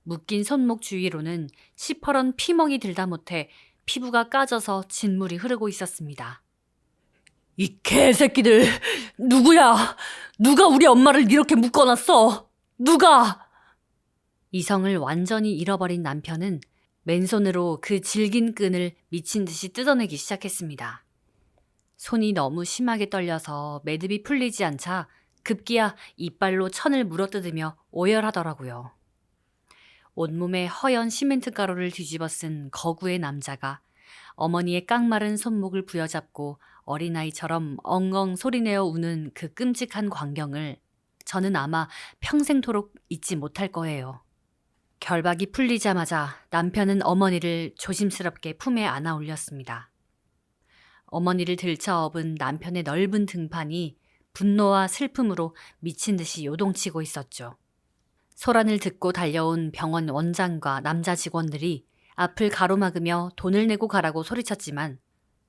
묶인 손목 주위로는 시퍼런 피멍이 들다 못해 피부가 까져서 진물이 흐르고 있었습니다. 이 개새끼들! 누구야? 누가 우리 엄마를 이렇게 묶어놨어? 누가? 이성을 완전히 잃어버린 남편은 맨손으로 그 질긴 끈을 미친 듯이 뜯어내기 시작했습니다. 손이 너무 심하게 떨려서 매듭이 풀리지 않자 급기야 이빨로 천을 물어뜯으며 오열하더라고요. 온몸에 허연 시멘트 가루를 뒤집어 쓴 거구의 남자가 어머니의 깡마른 손목을 부여잡고 어린아이처럼 엉엉 소리내어 우는 그 끔찍한 광경을 저는 아마 평생토록 잊지 못할 거예요. 결박이 풀리자마자 남편은 어머니를 조심스럽게 품에 안아 올렸습니다. 어머니를 들쳐업은 남편의 넓은 등판이 분노와 슬픔으로 미친 듯이 요동치고 있었죠. 소란을 듣고 달려온 병원 원장과 남자 직원들이 앞을 가로막으며 돈을 내고 가라고 소리쳤지만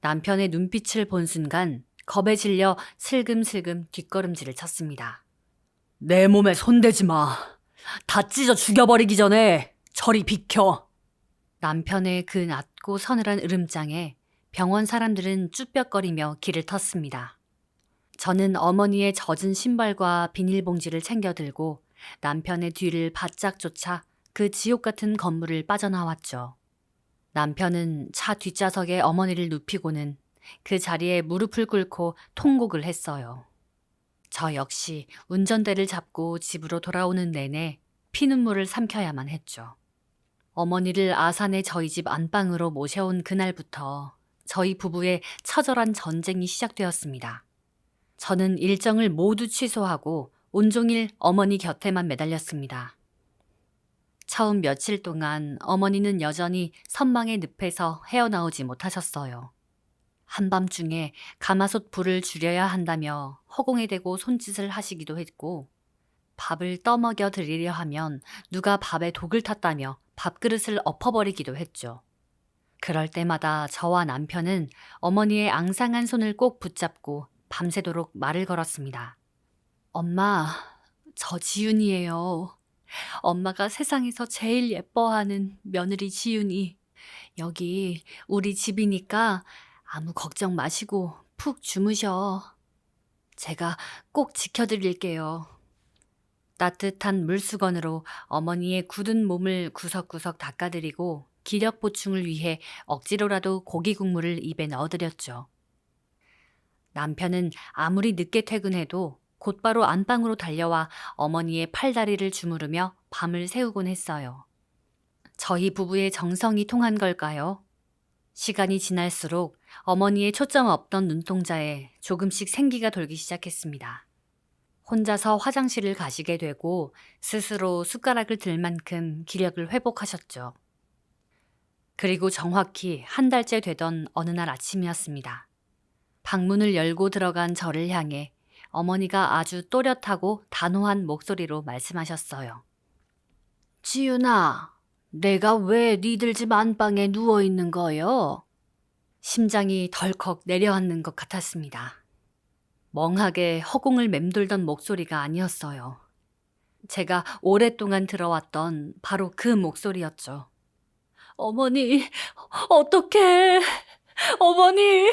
남편의 눈빛을 본 순간 겁에 질려 슬금슬금 뒷걸음질을 쳤습니다. 내 몸에 손대지 마. 다 찢어 죽여버리기 전에 저리 비켜. 남편의 그 낮고 서늘한 으름장에 병원 사람들은 쭈뼛거리며 길을 텄습니다. 저는 어머니의 젖은 신발과 비닐봉지를 챙겨들고 남편의 뒤를 바짝 쫓아 그 지옥 같은 건물을 빠져나왔죠. 남편은 차 뒷좌석에 어머니를 눕히고는 그 자리에 무릎을 꿇고 통곡을 했어요. 저 역시 운전대를 잡고 집으로 돌아오는 내내 피눈물을 삼켜야만 했죠. 어머니를 아산의 저희 집 안방으로 모셔온 그날부터 저희 부부의 처절한 전쟁이 시작되었습니다. 저는 일정을 모두 취소하고 온종일 어머니 곁에만 매달렸습니다. 처음 며칠 동안 어머니는 여전히 선망의 늪에서 헤어나오지 못하셨어요. 한밤중에 가마솥 불을 줄여야 한다며 허공에 대고 손짓을 하시기도 했고 밥을 떠먹여 드리려 하면 누가 밥에 독을 탔다며 밥그릇을 엎어버리기도 했죠. 그럴 때마다 저와 남편은 어머니의 앙상한 손을 꼭 붙잡고 밤새도록 말을 걸었습니다. 엄마, 저 지윤이에요. 엄마가 세상에서 제일 예뻐하는 며느리 지윤이. 여기 우리 집이니까 아무 걱정 마시고 푹 주무셔. 제가 꼭 지켜드릴게요. 따뜻한 물수건으로 어머니의 굳은 몸을 구석구석 닦아드리고 기력 보충을 위해 억지로라도 고기 국물을 입에 넣어드렸죠. 남편은 아무리 늦게 퇴근해도 곧바로 안방으로 달려와 어머니의 팔다리를 주무르며 밤을 새우곤 했어요. 저희 부부의 정성이 통한 걸까요? 시간이 지날수록 어머니의 초점 없던 눈동자에 조금씩 생기가 돌기 시작했습니다. 혼자서 화장실을 가시게 되고 스스로 숟가락을 들 만큼 기력을 회복하셨죠. 그리고 정확히 한 달째 되던 어느 날 아침이었습니다. 방문을 열고 들어간 저를 향해 어머니가 아주 또렷하고 단호한 목소리로 말씀하셨어요. 지윤아, 내가 왜 니들 집 안방에 누워있는 거요? 심장이 덜컥 내려앉는 것 같았습니다. 멍하게 허공을 맴돌던 목소리가 아니었어요. 제가 오랫동안 들어왔던 바로 그 목소리였죠. 어머니, 어떡해, 어머니.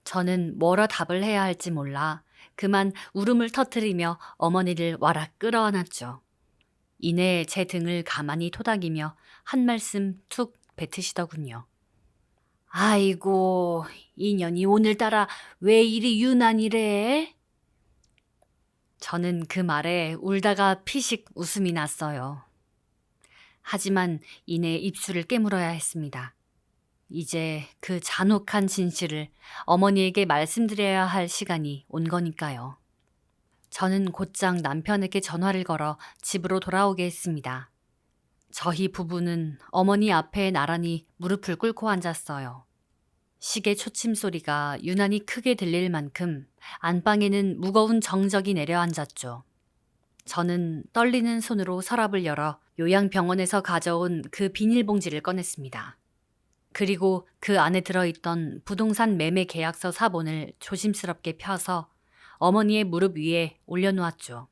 저는 뭐라 답을 해야 할지 몰라 그만 울음을 터뜨리며 어머니를 와락 끌어안았죠. 이내 제 등을 가만히 토닥이며 한 말씀 툭 뱉으시더군요. 아이고, 인연이 오늘따라 왜 이리 유난이래? 저는 그 말에 울다가 피식 웃음이 났어요. 하지만 이내 입술을 깨물어야 했습니다. 이제 그 잔혹한 진실을 어머니에게 말씀드려야 할 시간이 온 거니까요. 저는 곧장 남편에게 전화를 걸어 집으로 돌아오게 했습니다. 저희 부부는 어머니 앞에 나란히 무릎을 꿇고 앉았어요. 시계 초침 소리가 유난히 크게 들릴 만큼 안방에는 무거운 정적이 내려앉았죠. 저는 떨리는 손으로 서랍을 열어 요양병원에서 가져온 그 비닐봉지를 꺼냈습니다. 그리고 그 안에 들어있던 부동산 매매 계약서 사본을 조심스럽게 펴서 어머니의 무릎 위에 올려놓았죠.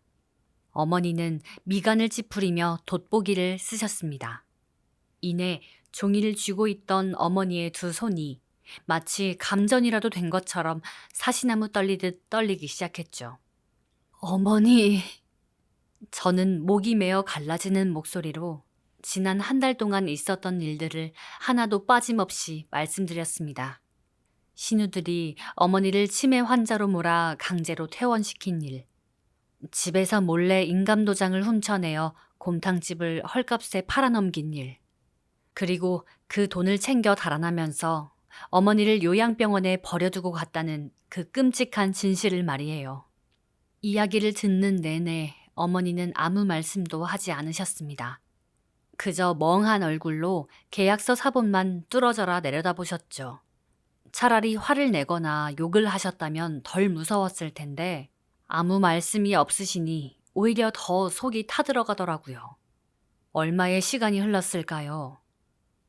어머니는 미간을 찌푸리며 돋보기를 쓰셨습니다. 이내 종이를 쥐고 있던 어머니의 두 손이 마치 감전이라도 된 것처럼 사시나무 떨리듯 떨리기 시작했죠. 어머니. 저는 목이 메어 갈라지는 목소리로 지난 한 달 동안 있었던 일들을 하나도 빠짐없이 말씀드렸습니다. 신우들이 어머니를 치매 환자로 몰아 강제로 퇴원시킨 일, 집에서 몰래 인감도장을 훔쳐내어 곰탕집을 헐값에 팔아넘긴 일, 그리고 그 돈을 챙겨 달아나면서 어머니를 요양병원에 버려두고 갔다는 그 끔찍한 진실을 말이에요. 이야기를 듣는 내내 어머니는 아무 말씀도 하지 않으셨습니다. 그저 멍한 얼굴로 계약서 사본만 뚫어져라 내려다보셨죠. 차라리 화를 내거나 욕을 하셨다면 덜 무서웠을 텐데 아무 말씀이 없으시니 오히려 더 속이 타들어가더라고요. 얼마의 시간이 흘렀을까요?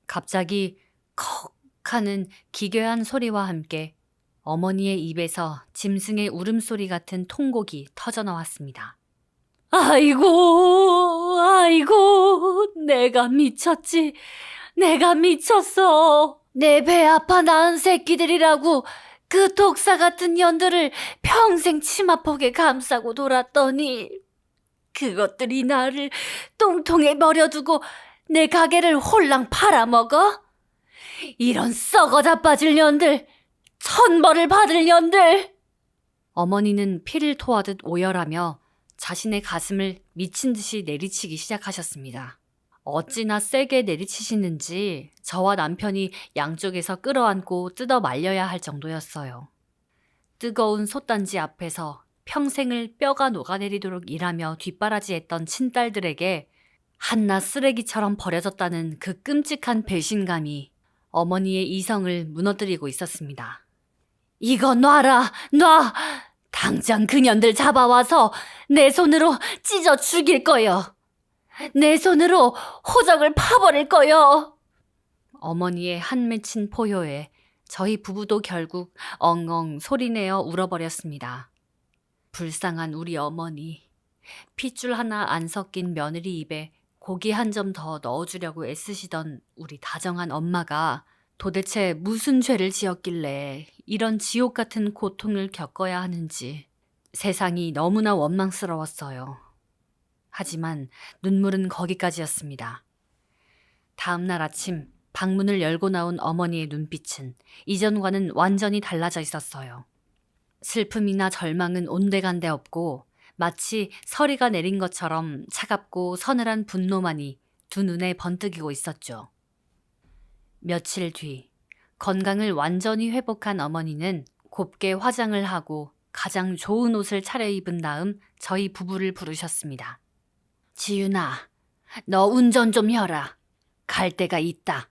갑자기 컥 하는 기괴한 소리와 함께 어머니의 입에서 짐승의 울음소리 같은 통곡이 터져나왔습니다. 아이고, 아이고, 내가 미쳤지. 내가 미쳤어. 내 배 아파 낳은 새끼들이라고 그 독사 같은 년들을 평생 치마폭에 감싸고 돌았더니 그것들이 나를 똥통에 버려두고 내 가게를 홀랑 팔아먹어? 이런 썩어 자빠질 년들, 천벌을 받을 년들! 어머니는 피를 토하듯 오열하며 자신의 가슴을 미친 듯이 내리치기 시작하셨습니다. 어찌나 세게 내리치시는지 저와 남편이 양쪽에서 끌어안고 뜯어 말려야 할 정도였어요. 뜨거운 솥단지 앞에서 평생을 뼈가 녹아내리도록 일하며 뒷바라지했던 친딸들에게 한낱 쓰레기처럼 버려졌다는 그 끔찍한 배신감이 어머니의 이성을 무너뜨리고 있었습니다. 이거 놔라, 놔! 당장 그년들 잡아와서 내 손으로 찢어 죽일 거요. 내 손으로 호적을 파버릴 거요. 어머니의 한 맺힌 포효에 저희 부부도 결국 엉엉 소리내어 울어버렸습니다. 불쌍한 우리 어머니. 핏줄 하나 안 섞인 며느리 입에 고기 한 점 더 넣어주려고 애쓰시던 우리 다정한 엄마가 도대체 무슨 죄를 지었길래 이런 지옥 같은 고통을 겪어야 하는지 세상이 너무나 원망스러웠어요. 하지만 눈물은 거기까지였습니다. 다음 날 아침 방문을 열고 나온 어머니의 눈빛은 이전과는 완전히 달라져 있었어요. 슬픔이나 절망은 온데간데 없고 마치 서리가 내린 것처럼 차갑고 서늘한 분노만이 두 눈에 번뜩이고 있었죠. 며칠 뒤 건강을 완전히 회복한 어머니는 곱게 화장을 하고 가장 좋은 옷을 차려입은 다음 저희 부부를 부르셨습니다. 지윤아, 너 운전 좀 해라. 갈 데가 있다.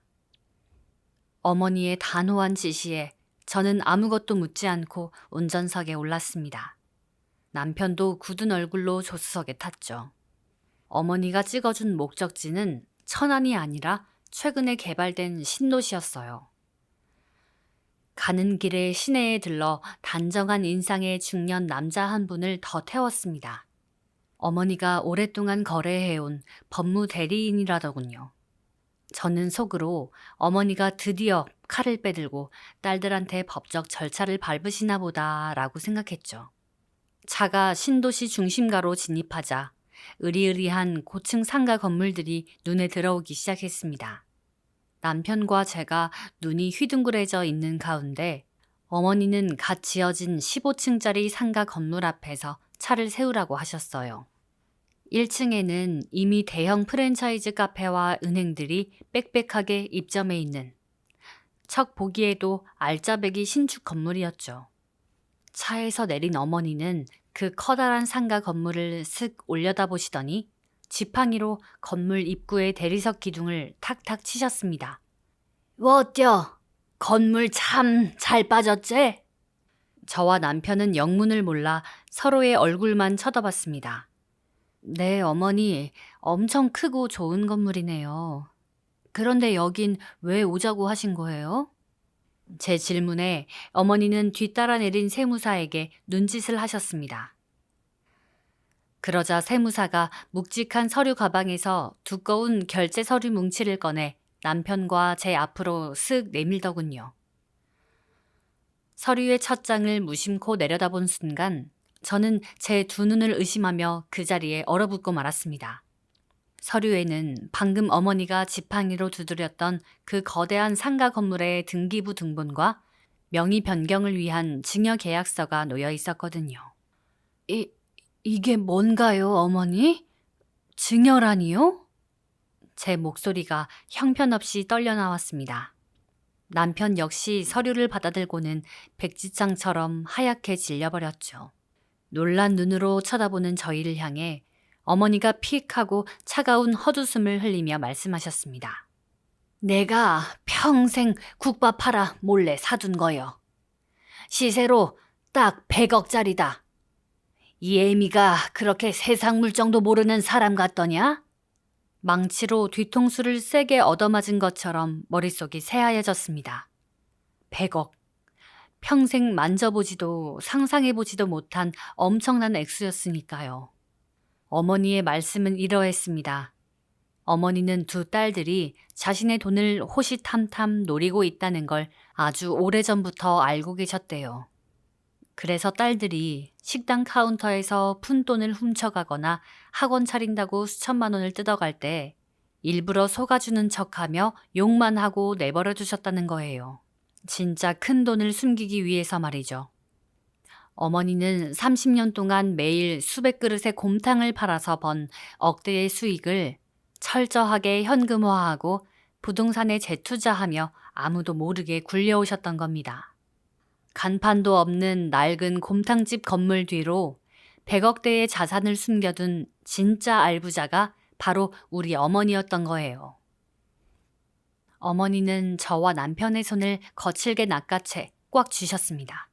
어머니의 단호한 지시에 저는 아무것도 묻지 않고 운전석에 올랐습니다. 남편도 굳은 얼굴로 조수석에 탔죠. 어머니가 찍어준 목적지는 천안이 아니라 최근에 개발된 신도시였어요. 가는 길에 시내에 들러 단정한 인상의 중년 남자 한 분을 더 태웠습니다. 어머니가 오랫동안 거래해온 법무 대리인이라더군요. 저는 속으로 어머니가 드디어 칼을 빼들고 딸들한테 법적 절차를 밟으시나 보다라고 생각했죠. 차가 신도시 중심가로 진입하자 으리으리한 고층 상가 건물들이 눈에 들어오기 시작했습니다. 남편과 제가 눈이 휘둥그레져 있는 가운데 어머니는 갓 지어진 15층짜리 상가 건물 앞에서 차를 세우라고 하셨어요. 1층에는 이미 대형 프랜차이즈 카페와 은행들이 빽빽하게 입점해 있는 척 보기에도 알짜배기 신축 건물이었죠. 차에서 내린 어머니는 그 커다란 상가 건물을 슥 올려다보시더니 지팡이로 건물 입구의 대리석 기둥을 탁탁 치셨습니다. 어때요? 건물 참 잘 빠졌지? 저와 남편은 영문을 몰라 서로의 얼굴만 쳐다봤습니다. 네, 어머니, 엄청 크고 좋은 건물이네요. 그런데 여긴 왜 오자고 하신 거예요? 제 질문에 어머니는 뒤따라 내린 세무사에게 눈짓을 하셨습니다. 그러자 세무사가 묵직한 서류 가방에서 두꺼운 결제 서류 뭉치를 꺼내 남편과 제 앞으로 쓱 내밀더군요. 서류의 첫 장을 무심코 내려다본 순간 저는 제 두 눈을 의심하며 그 자리에 얼어붙고 말았습니다. 서류에는 방금 어머니가 지팡이로 두드렸던 그 거대한 상가 건물의 등기부 등본과 명의 변경을 위한 증여 계약서가 놓여 있었거든요. 이게 뭔가요, 어머니? 증여라니요? 제 목소리가 형편없이 떨려 나왔습니다. 남편 역시 서류를 받아들고는 백지장처럼 하얗게 질려버렸죠. 놀란 눈으로 쳐다보는 저희를 향해 어머니가 픽 하고 차가운 헛웃음을 흘리며 말씀하셨습니다. 내가 평생 국밥 팔아 몰래 사둔 거요. 시세로 딱 100억짜리다. 이 애미가 그렇게 세상 물정도 모르는 사람 같더냐? 망치로 뒤통수를 세게 얻어맞은 것처럼 머릿속이 새하얘졌습니다. 100억. 평생 만져보지도 상상해보지도 못한 엄청난 액수였으니까요. 어머니의 말씀은 이러했습니다. 어머니는 두 딸들이 자신의 돈을 호시탐탐 노리고 있다는 걸 아주 오래전부터 알고 계셨대요. 그래서 딸들이 식당 카운터에서 푼돈을 훔쳐가거나 학원 차린다고 수천만 원을 뜯어갈 때 일부러 속아주는 척하며 욕만 하고 내버려 두셨다는 거예요. 진짜 큰 돈을 숨기기 위해서 말이죠. 어머니는 30년 동안 매일 수백 그릇의 곰탕을 팔아서 번 억대의 수익을 철저하게 현금화하고 부동산에 재투자하며 아무도 모르게 굴려오셨던 겁니다. 간판도 없는 낡은 곰탕집 건물 뒤로 100억대의 자산을 숨겨둔 진짜 알부자가 바로 우리 어머니였던 거예요. 어머니는 저와 남편의 손을 거칠게 낚아채 꽉 쥐셨습니다.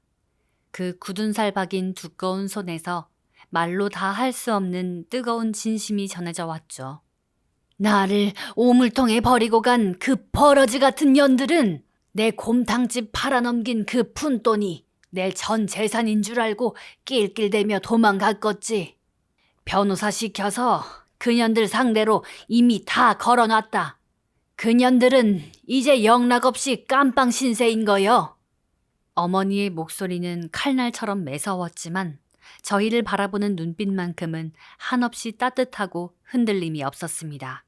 그 굳은 살 박인 두꺼운 손에서 말로 다 할 수 없는 뜨거운 진심이 전해져 왔죠. 나를 오물통에 버리고 간 그 버러지 같은 년들은 내 곰탕집 팔아넘긴 그 푼돈이 내 전 재산인 줄 알고 낄낄대며 도망갔겠지. 변호사 시켜서 그년들 상대로 이미 다 걸어놨다. 그년들은 이제 영락없이 깜빵 신세인 거요. 어머니의 목소리는 칼날처럼 매서웠지만 저희를 바라보는 눈빛만큼은 한없이 따뜻하고 흔들림이 없었습니다.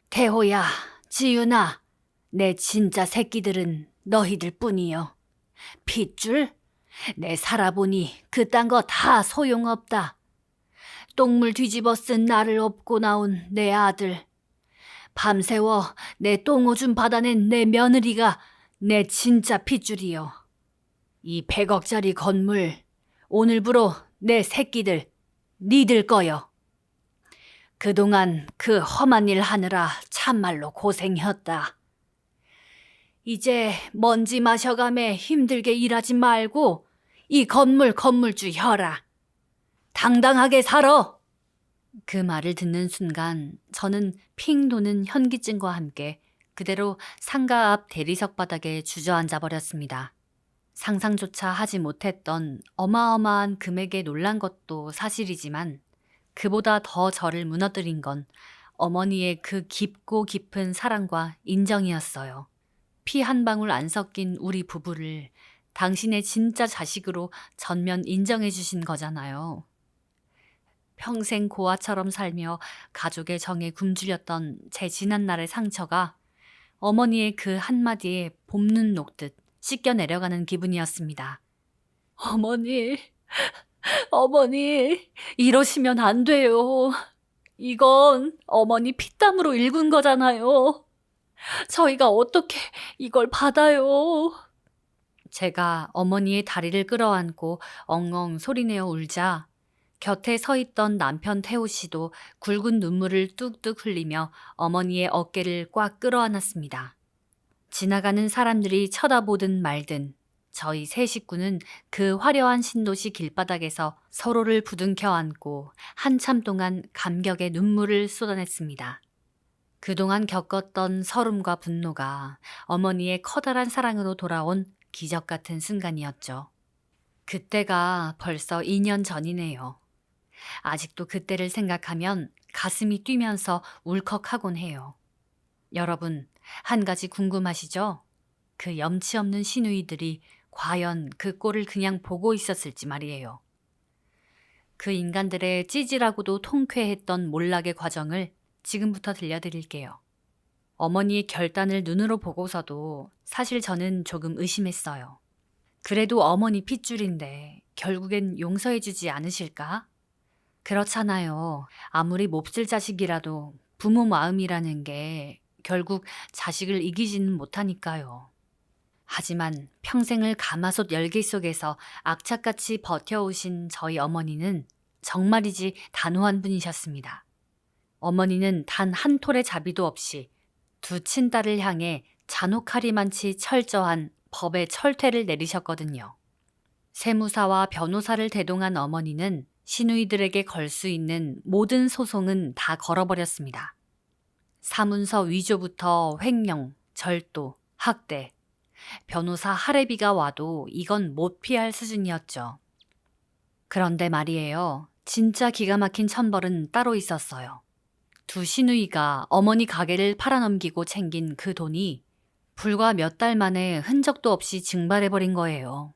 태호야, 지윤아, 내 진짜 새끼들은 너희들 뿐이요. 핏줄? 내 살아보니 그딴 거 다 소용없다. 똥물 뒤집어 쓴 나를 업고 나온 내 아들. 밤새워 내 똥오줌 받아낸 내 며느리가 내 진짜 핏줄이요. 이 100억짜리 건물 오늘부로 내 새끼들, 니들 거요. 그동안 그 험한 일 하느라 참말로 고생했다. 이제 먼지 마셔가며 힘들게 일하지 말고 이 건물주 혀라. 당당하게 살아. 그 말을 듣는 순간 저는 핑 도는 현기증과 함께 그대로 상가 앞 대리석 바닥에 주저앉아 버렸습니다. 상상조차 하지 못했던 어마어마한 금액에 놀란 것도 사실이지만 그보다 더 저를 무너뜨린 건 어머니의 그 깊고 깊은 사랑과 인정이었어요. 피 한 방울 안 섞인 우리 부부를 당신의 진짜 자식으로 전면 인정해 주신 거잖아요. 평생 고아처럼 살며 가족의 정에 굶주렸던 제 지난날의 상처가 어머니의 그 한마디에 봄눈 녹듯 씻겨 내려가는 기분이었습니다. 어머니, 이러시면 안 돼요. 이건 어머니 피땀으로 일군 거잖아요. 저희가 어떻게 이걸 받아요? 제가 어머니의 다리를 끌어안고 엉엉 소리내어 울자 곁에 서 있던 남편 태호 씨도 굵은 눈물을 뚝뚝 흘리며 어머니의 어깨를 꽉 끌어안았습니다. 지나가는 사람들이 쳐다보든 말든 저희 세 식구는 그 화려한 신도시 길바닥에서 서로를 부둥켜 안고 한참 동안 감격의 눈물을 쏟아냈습니다. 그동안 겪었던 서름과 분노가 어머니의 커다란 사랑으로 돌아온 기적 같은 순간이었죠. 그때가 벌써 2년 전이네요. 아직도 그때를 생각하면 가슴이 뛰면서 울컥하곤 해요. 여러분, 한 가지 궁금하시죠? 그 염치 없는 시누이들이 과연 그 꼴을 그냥 보고 있었을지 말이에요. 그 인간들의 찌질하고도 통쾌했던 몰락의 과정을 지금부터 들려드릴게요. 어머니의 결단을 눈으로 보고서도 사실 저는 조금 의심했어요. 그래도 어머니 핏줄인데 결국엔 용서해주지 않으실까? 그렇잖아요. 아무리 몹쓸 자식이라도 부모 마음이라는 게 결국 자식을 이기지는 못하니까요. 하지만 평생을 가마솥 열기 속에서 악착같이 버텨오신 저희 어머니는 정말이지 단호한 분이셨습니다. 어머니는 단 한 톨의 자비도 없이 두 친딸을 향해 잔혹하리만치 철저한 법의 철퇴를 내리셨거든요. 세무사와 변호사를 대동한 어머니는 시누이들에게 걸 수 있는 모든 소송은 다 걸어버렸습니다. 사문서 위조부터 횡령, 절도, 학대, 변호사 할애비가 와도 이건 못 피할 수준이었죠. 그런데 말이에요. 진짜 기가 막힌 천벌은 따로 있었어요. 두 시누이가 어머니 가게를 팔아넘기고 챙긴 그 돈이 불과 몇 달 만에 흔적도 없이 증발해버린 거예요.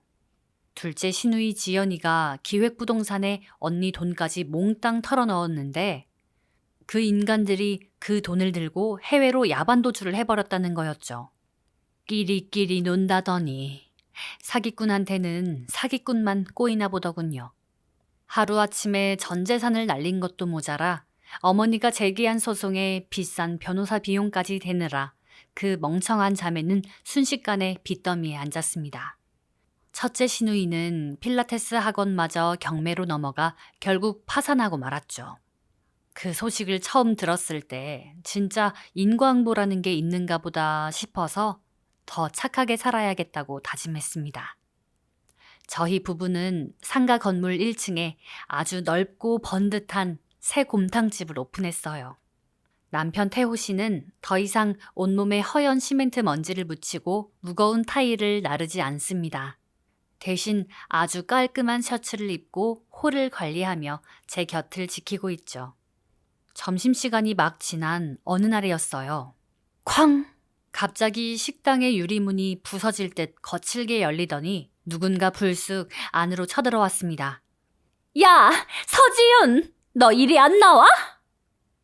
둘째 시누이 지연이가 기획부동산에 언니 돈까지 몽땅 털어넣었는데 그 인간들이 그 돈을 들고 해외로 야반도주를 해버렸다는 거였죠. 끼리끼리 논다더니 사기꾼한테는 사기꾼만 꼬이나 보더군요. 하루아침에 전 재산을 날린 것도 모자라 어머니가 제기한 소송에 비싼 변호사 비용까지 대느라 그 멍청한 자매는 순식간에 빚더미에 앉았습니다. 첫째 시누이는 필라테스 학원마저 경매로 넘어가 결국 파산하고 말았죠. 그 소식을 처음 들었을 때 진짜 인과응보라는 게 있는가 보다 싶어서 더 착하게 살아야겠다고 다짐했습니다. 저희 부부는 상가 건물 1층에 아주 넓고 번듯한 새 곰탕집을 오픈했어요. 남편 태호 씨는 더 이상 온몸에 허연 시멘트 먼지를 묻히고 무거운 타일을 나르지 않습니다. 대신 아주 깔끔한 셔츠를 입고 홀을 관리하며 제 곁을 지키고 있죠. 점심시간이 막 지난 어느 날이었어요. 쾅! 갑자기 식당의 유리문이 부서질 듯 거칠게 열리더니 누군가 불쑥 안으로 쳐들어왔습니다. 야! 서지윤! 너 이리 안 나와?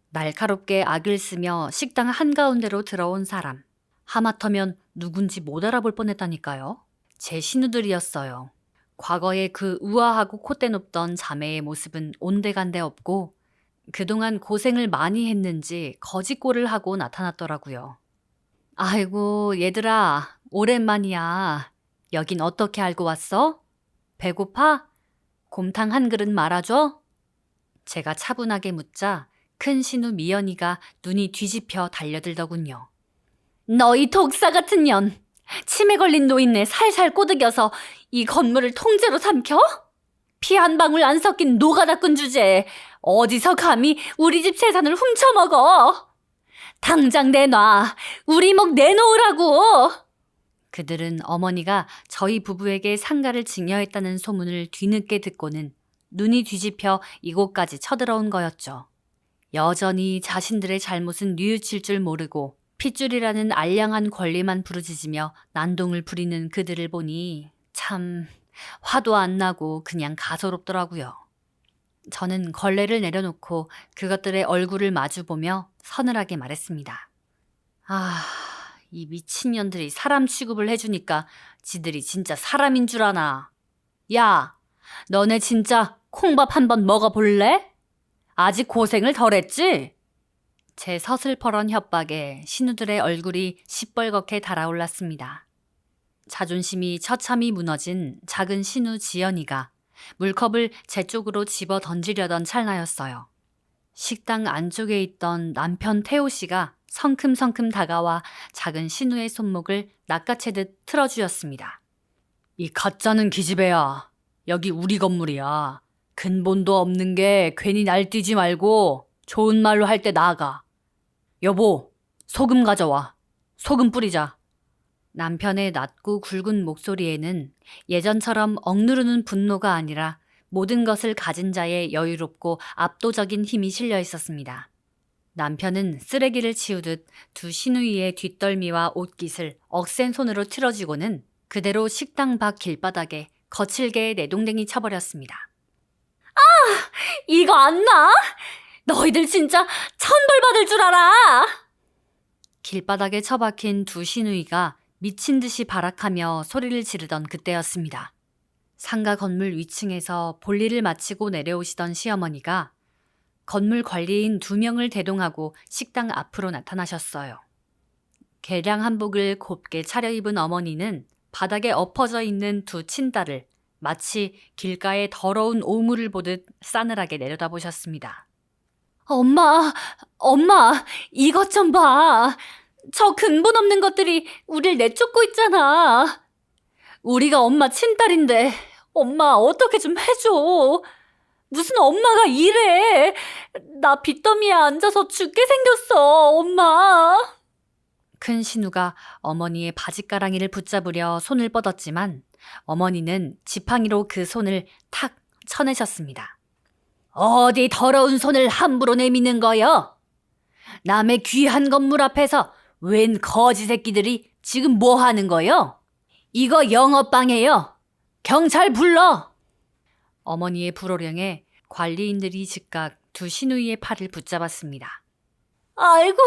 날카롭게 악을 쓰며 식당 한가운데로 들어온 사람. 하마터면 누군지 못 알아볼 뻔했다니까요. 제 시누들이었어요. 과거에 그 우아하고 콧대 높던 자매의 모습은 온데간데 없고 그동안 고생을 많이 했는지 거짓골을 하고 나타났더라고요. 아이고 얘들아 오랜만이야. 여긴 어떻게 알고 왔어? 배고파? 곰탕 한 그릇 말아줘? 제가 차분하게 묻자 큰 시누 미연이가 눈이 뒤집혀 달려들더군요. 너희 독사 같은 년! 치매 걸린 노인네 살살 꼬드겨서 이 건물을 통째로 삼켜? 피 한 방울 안 섞인 노가다꾼 주제에 어디서 감히 우리 집 재산을 훔쳐먹어? 당장 내놔! 우리 목 내놓으라고! 그들은 어머니가 저희 부부에게 상가를 증여했다는 소문을 뒤늦게 듣고는 눈이 뒤집혀 이곳까지 쳐들어온 거였죠. 여전히 자신들의 잘못은 뉘우칠 줄 모르고 핏줄이라는 알량한 권리만 부르짖으며 난동을 부리는 그들을 보니 참 화도 안 나고 그냥 가소롭더라고요. 저는 걸레를 내려놓고 그것들의 얼굴을 마주보며 서늘하게 말했습니다. 아, 이 미친년들이 사람 취급을 해주니까 지들이 진짜 사람인 줄 아나. 야, 너네 진짜 콩밥 한번 먹어볼래? 아직 고생을 덜 했지? 제 서슬퍼런 협박에 시누들의 얼굴이 시뻘겋게 달아올랐습니다. 자존심이 처참히 무너진 작은 시누 지연이가 물컵을 제 쪽으로 집어 던지려던 찰나였어요. 식당 안쪽에 있던 남편 태호 씨가 성큼성큼 다가와 작은 시누의 손목을 낚아채듯 틀어주었습니다. 이 가짜는 기집애야. 여기 우리 건물이야. 근본도 없는 게 괜히 날뛰지 말고 좋은 말로 할 때 나아가. 여보, 소금 가져와. 소금 뿌리자. 남편의 낮고 굵은 목소리에는 예전처럼 억누르는 분노가 아니라 모든 것을 가진 자의 여유롭고 압도적인 힘이 실려 있었습니다. 남편은 쓰레기를 치우듯 두 시누이의 뒷덜미와 옷깃을 억센 손으로 틀어쥐고는 그대로 식당 밖 길바닥에 거칠게 내동댕이 쳐버렸습니다. 아! 이거 안 나? 너희들 진짜 천벌 받을 줄 알아! 길바닥에 처박힌 두 시누이가 미친 듯이 발악하며 소리를 지르던 그때였습니다. 상가 건물 위층에서 볼일을 마치고 내려오시던 시어머니가 건물 관리인 2명을 대동하고 식당 앞으로 나타나셨어요. 개량 한복을 곱게 차려입은 어머니는 바닥에 엎어져 있는 두 친딸을 마치 길가의 더러운 오물을 보듯 싸늘하게 내려다보셨습니다. 엄마, 이것 좀 봐. 저 근본 없는 것들이 우릴 내쫓고 있잖아. 우리가 엄마 친딸인데 엄마 어떻게 좀 해줘. 무슨 엄마가 이래. 나 빚더미에 앉아서 죽게 생겼어, 엄마. 큰 신우가 어머니의 바짓가랑이를 붙잡으려 손을 뻗었지만 어머니는 지팡이로 그 손을 탁 쳐내셨습니다. 어디 더러운 손을 함부로 내미는 거여? 남의 귀한 건물 앞에서 웬 거지 새끼들이 지금 뭐 하는 거요? 이거 영업방해요. 경찰 불러. 어머니의 불호령에 관리인들이 즉각 두 시누이의 팔을 붙잡았습니다. 아이고,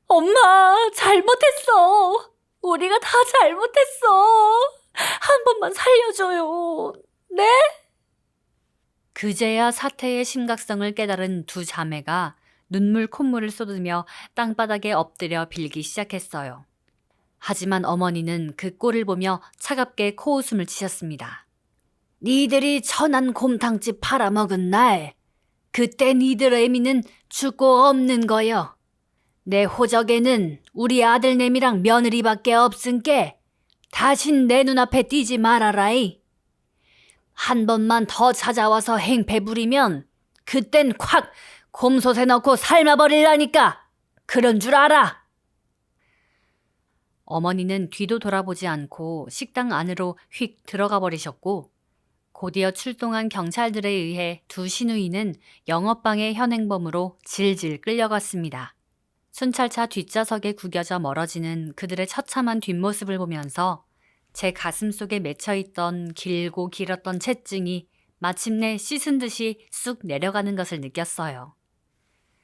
엄마 잘못했어. 우리가 다 잘못했어. 한 번만 살려줘요. 네? 그제야 사태의 심각성을 깨달은 두 자매가 눈물 콧물을 쏟으며 땅바닥에 엎드려 빌기 시작했어요. 하지만 어머니는 그 꼴을 보며 차갑게 코웃음을 치셨습니다. 니들이 천안 곰탕집 팔아먹은 날, 그때 니들 애미는 죽고 없는 거여. 내 호적에는 우리 아들내미랑 며느리밖에 없은께 다신 내 눈앞에 띄지 말아라이. 한 번만 더 찾아와서 행패 부리면 그땐 콱 곰솥에 넣고 삶아버리라니까. 그런 줄 알아. 어머니는 뒤도 돌아보지 않고 식당 안으로 휙 들어가 버리셨고 곧이어 출동한 경찰들에 의해 두 시누이는 영업방해 현행범으로 질질 끌려갔습니다. 순찰차 뒷좌석에 구겨져 멀어지는 그들의 처참한 뒷모습을 보면서 제 가슴 속에 맺혀있던 길고 길었던 채증이 마침내 씻은 듯이 쑥 내려가는 것을 느꼈어요.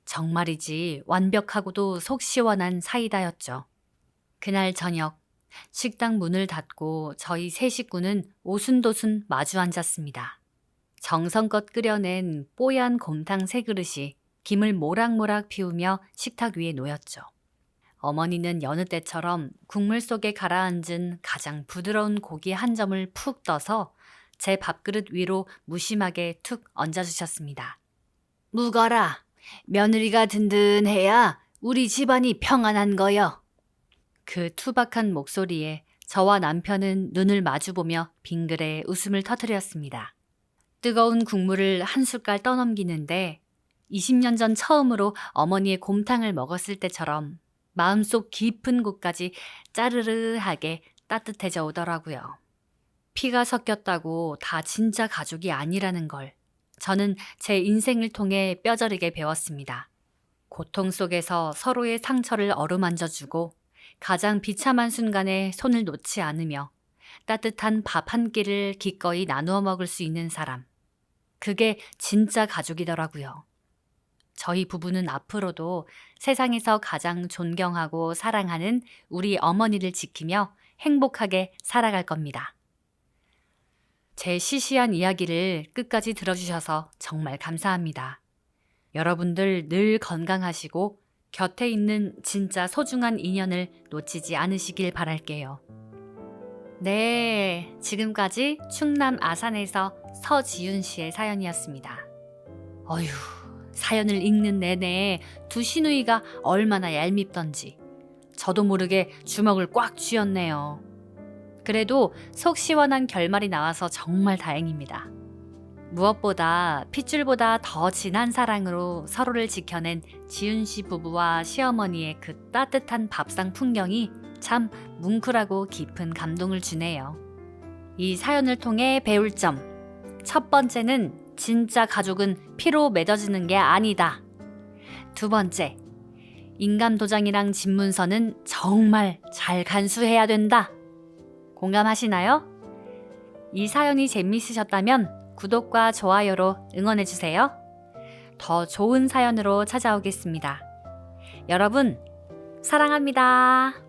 정말이지 완벽하고도 속 시원한 사이다였죠. 그날 저녁 식당 문을 닫고 저희 세 식구는 오순도순 마주 앉았습니다. 정성껏 끓여낸 뽀얀 곰탕 세 그릇이 김을 모락모락 피우며 식탁 위에 놓였죠. 어머니는 여느 때처럼 국물 속에 가라앉은 가장 부드러운 고기 한 점을 푹 떠서 제 밥그릇 위로 무심하게 툭 얹어주셨습니다. 묵어라. 며느리가 든든해야 우리 집안이 평안한 거여. 그 투박한 목소리에 저와 남편은 눈을 마주보며 빙그레 웃음을 터뜨렸습니다. 뜨거운 국물을 한 숟갈 떠넘기는데 20년 전 처음으로 어머니의 곰탕을 먹었을 때처럼 마음속 깊은 곳까지 짜르르하게 따뜻해져 오더라고요. 피가 섞였다고 다 진짜 가족이 아니라는 걸 저는 제 인생을 통해 뼈저리게 배웠습니다. 고통 속에서 서로의 상처를 어루만져주고 가장 비참한 순간에 손을 놓지 않으며 따뜻한 밥 한 끼를 기꺼이 나누어 먹을 수 있는 사람. 그게 진짜 가족이더라고요. 저희 부부는 앞으로도 세상에서 가장 존경하고 사랑하는 우리 어머니를 지키며 행복하게 살아갈 겁니다. 제 시시한 이야기를 끝까지 들어주셔서 정말 감사합니다. 여러분들 늘 건강하시고 곁에 있는 진짜 소중한 인연을 놓치지 않으시길 바랄게요. 네, 지금까지 충남 아산에서 서지윤 씨의 사연이었습니다. 어휴, 사연을 읽는 내내 두 시누이가 얼마나 얄밉던지 저도 모르게 주먹을 꽉 쥐었네요. 그래도 속 시원한 결말이 나와서 정말 다행입니다. 무엇보다 핏줄보다 더 진한 사랑으로 서로를 지켜낸 지윤 씨 부부와 시어머니의 그 따뜻한 밥상 풍경이 참 뭉클하고 깊은 감동을 주네요. 이 사연을 통해 배울 점. 첫 번째는 진짜 가족은 피로 맺어지는 게 아니다. 두 번째, 인감도장이랑 집문서는 정말 잘 간수해야 된다. 공감하시나요? 이 사연이 재미있으셨다면 구독과 좋아요로 응원해주세요. 더 좋은 사연으로 찾아오겠습니다. 여러분, 사랑합니다.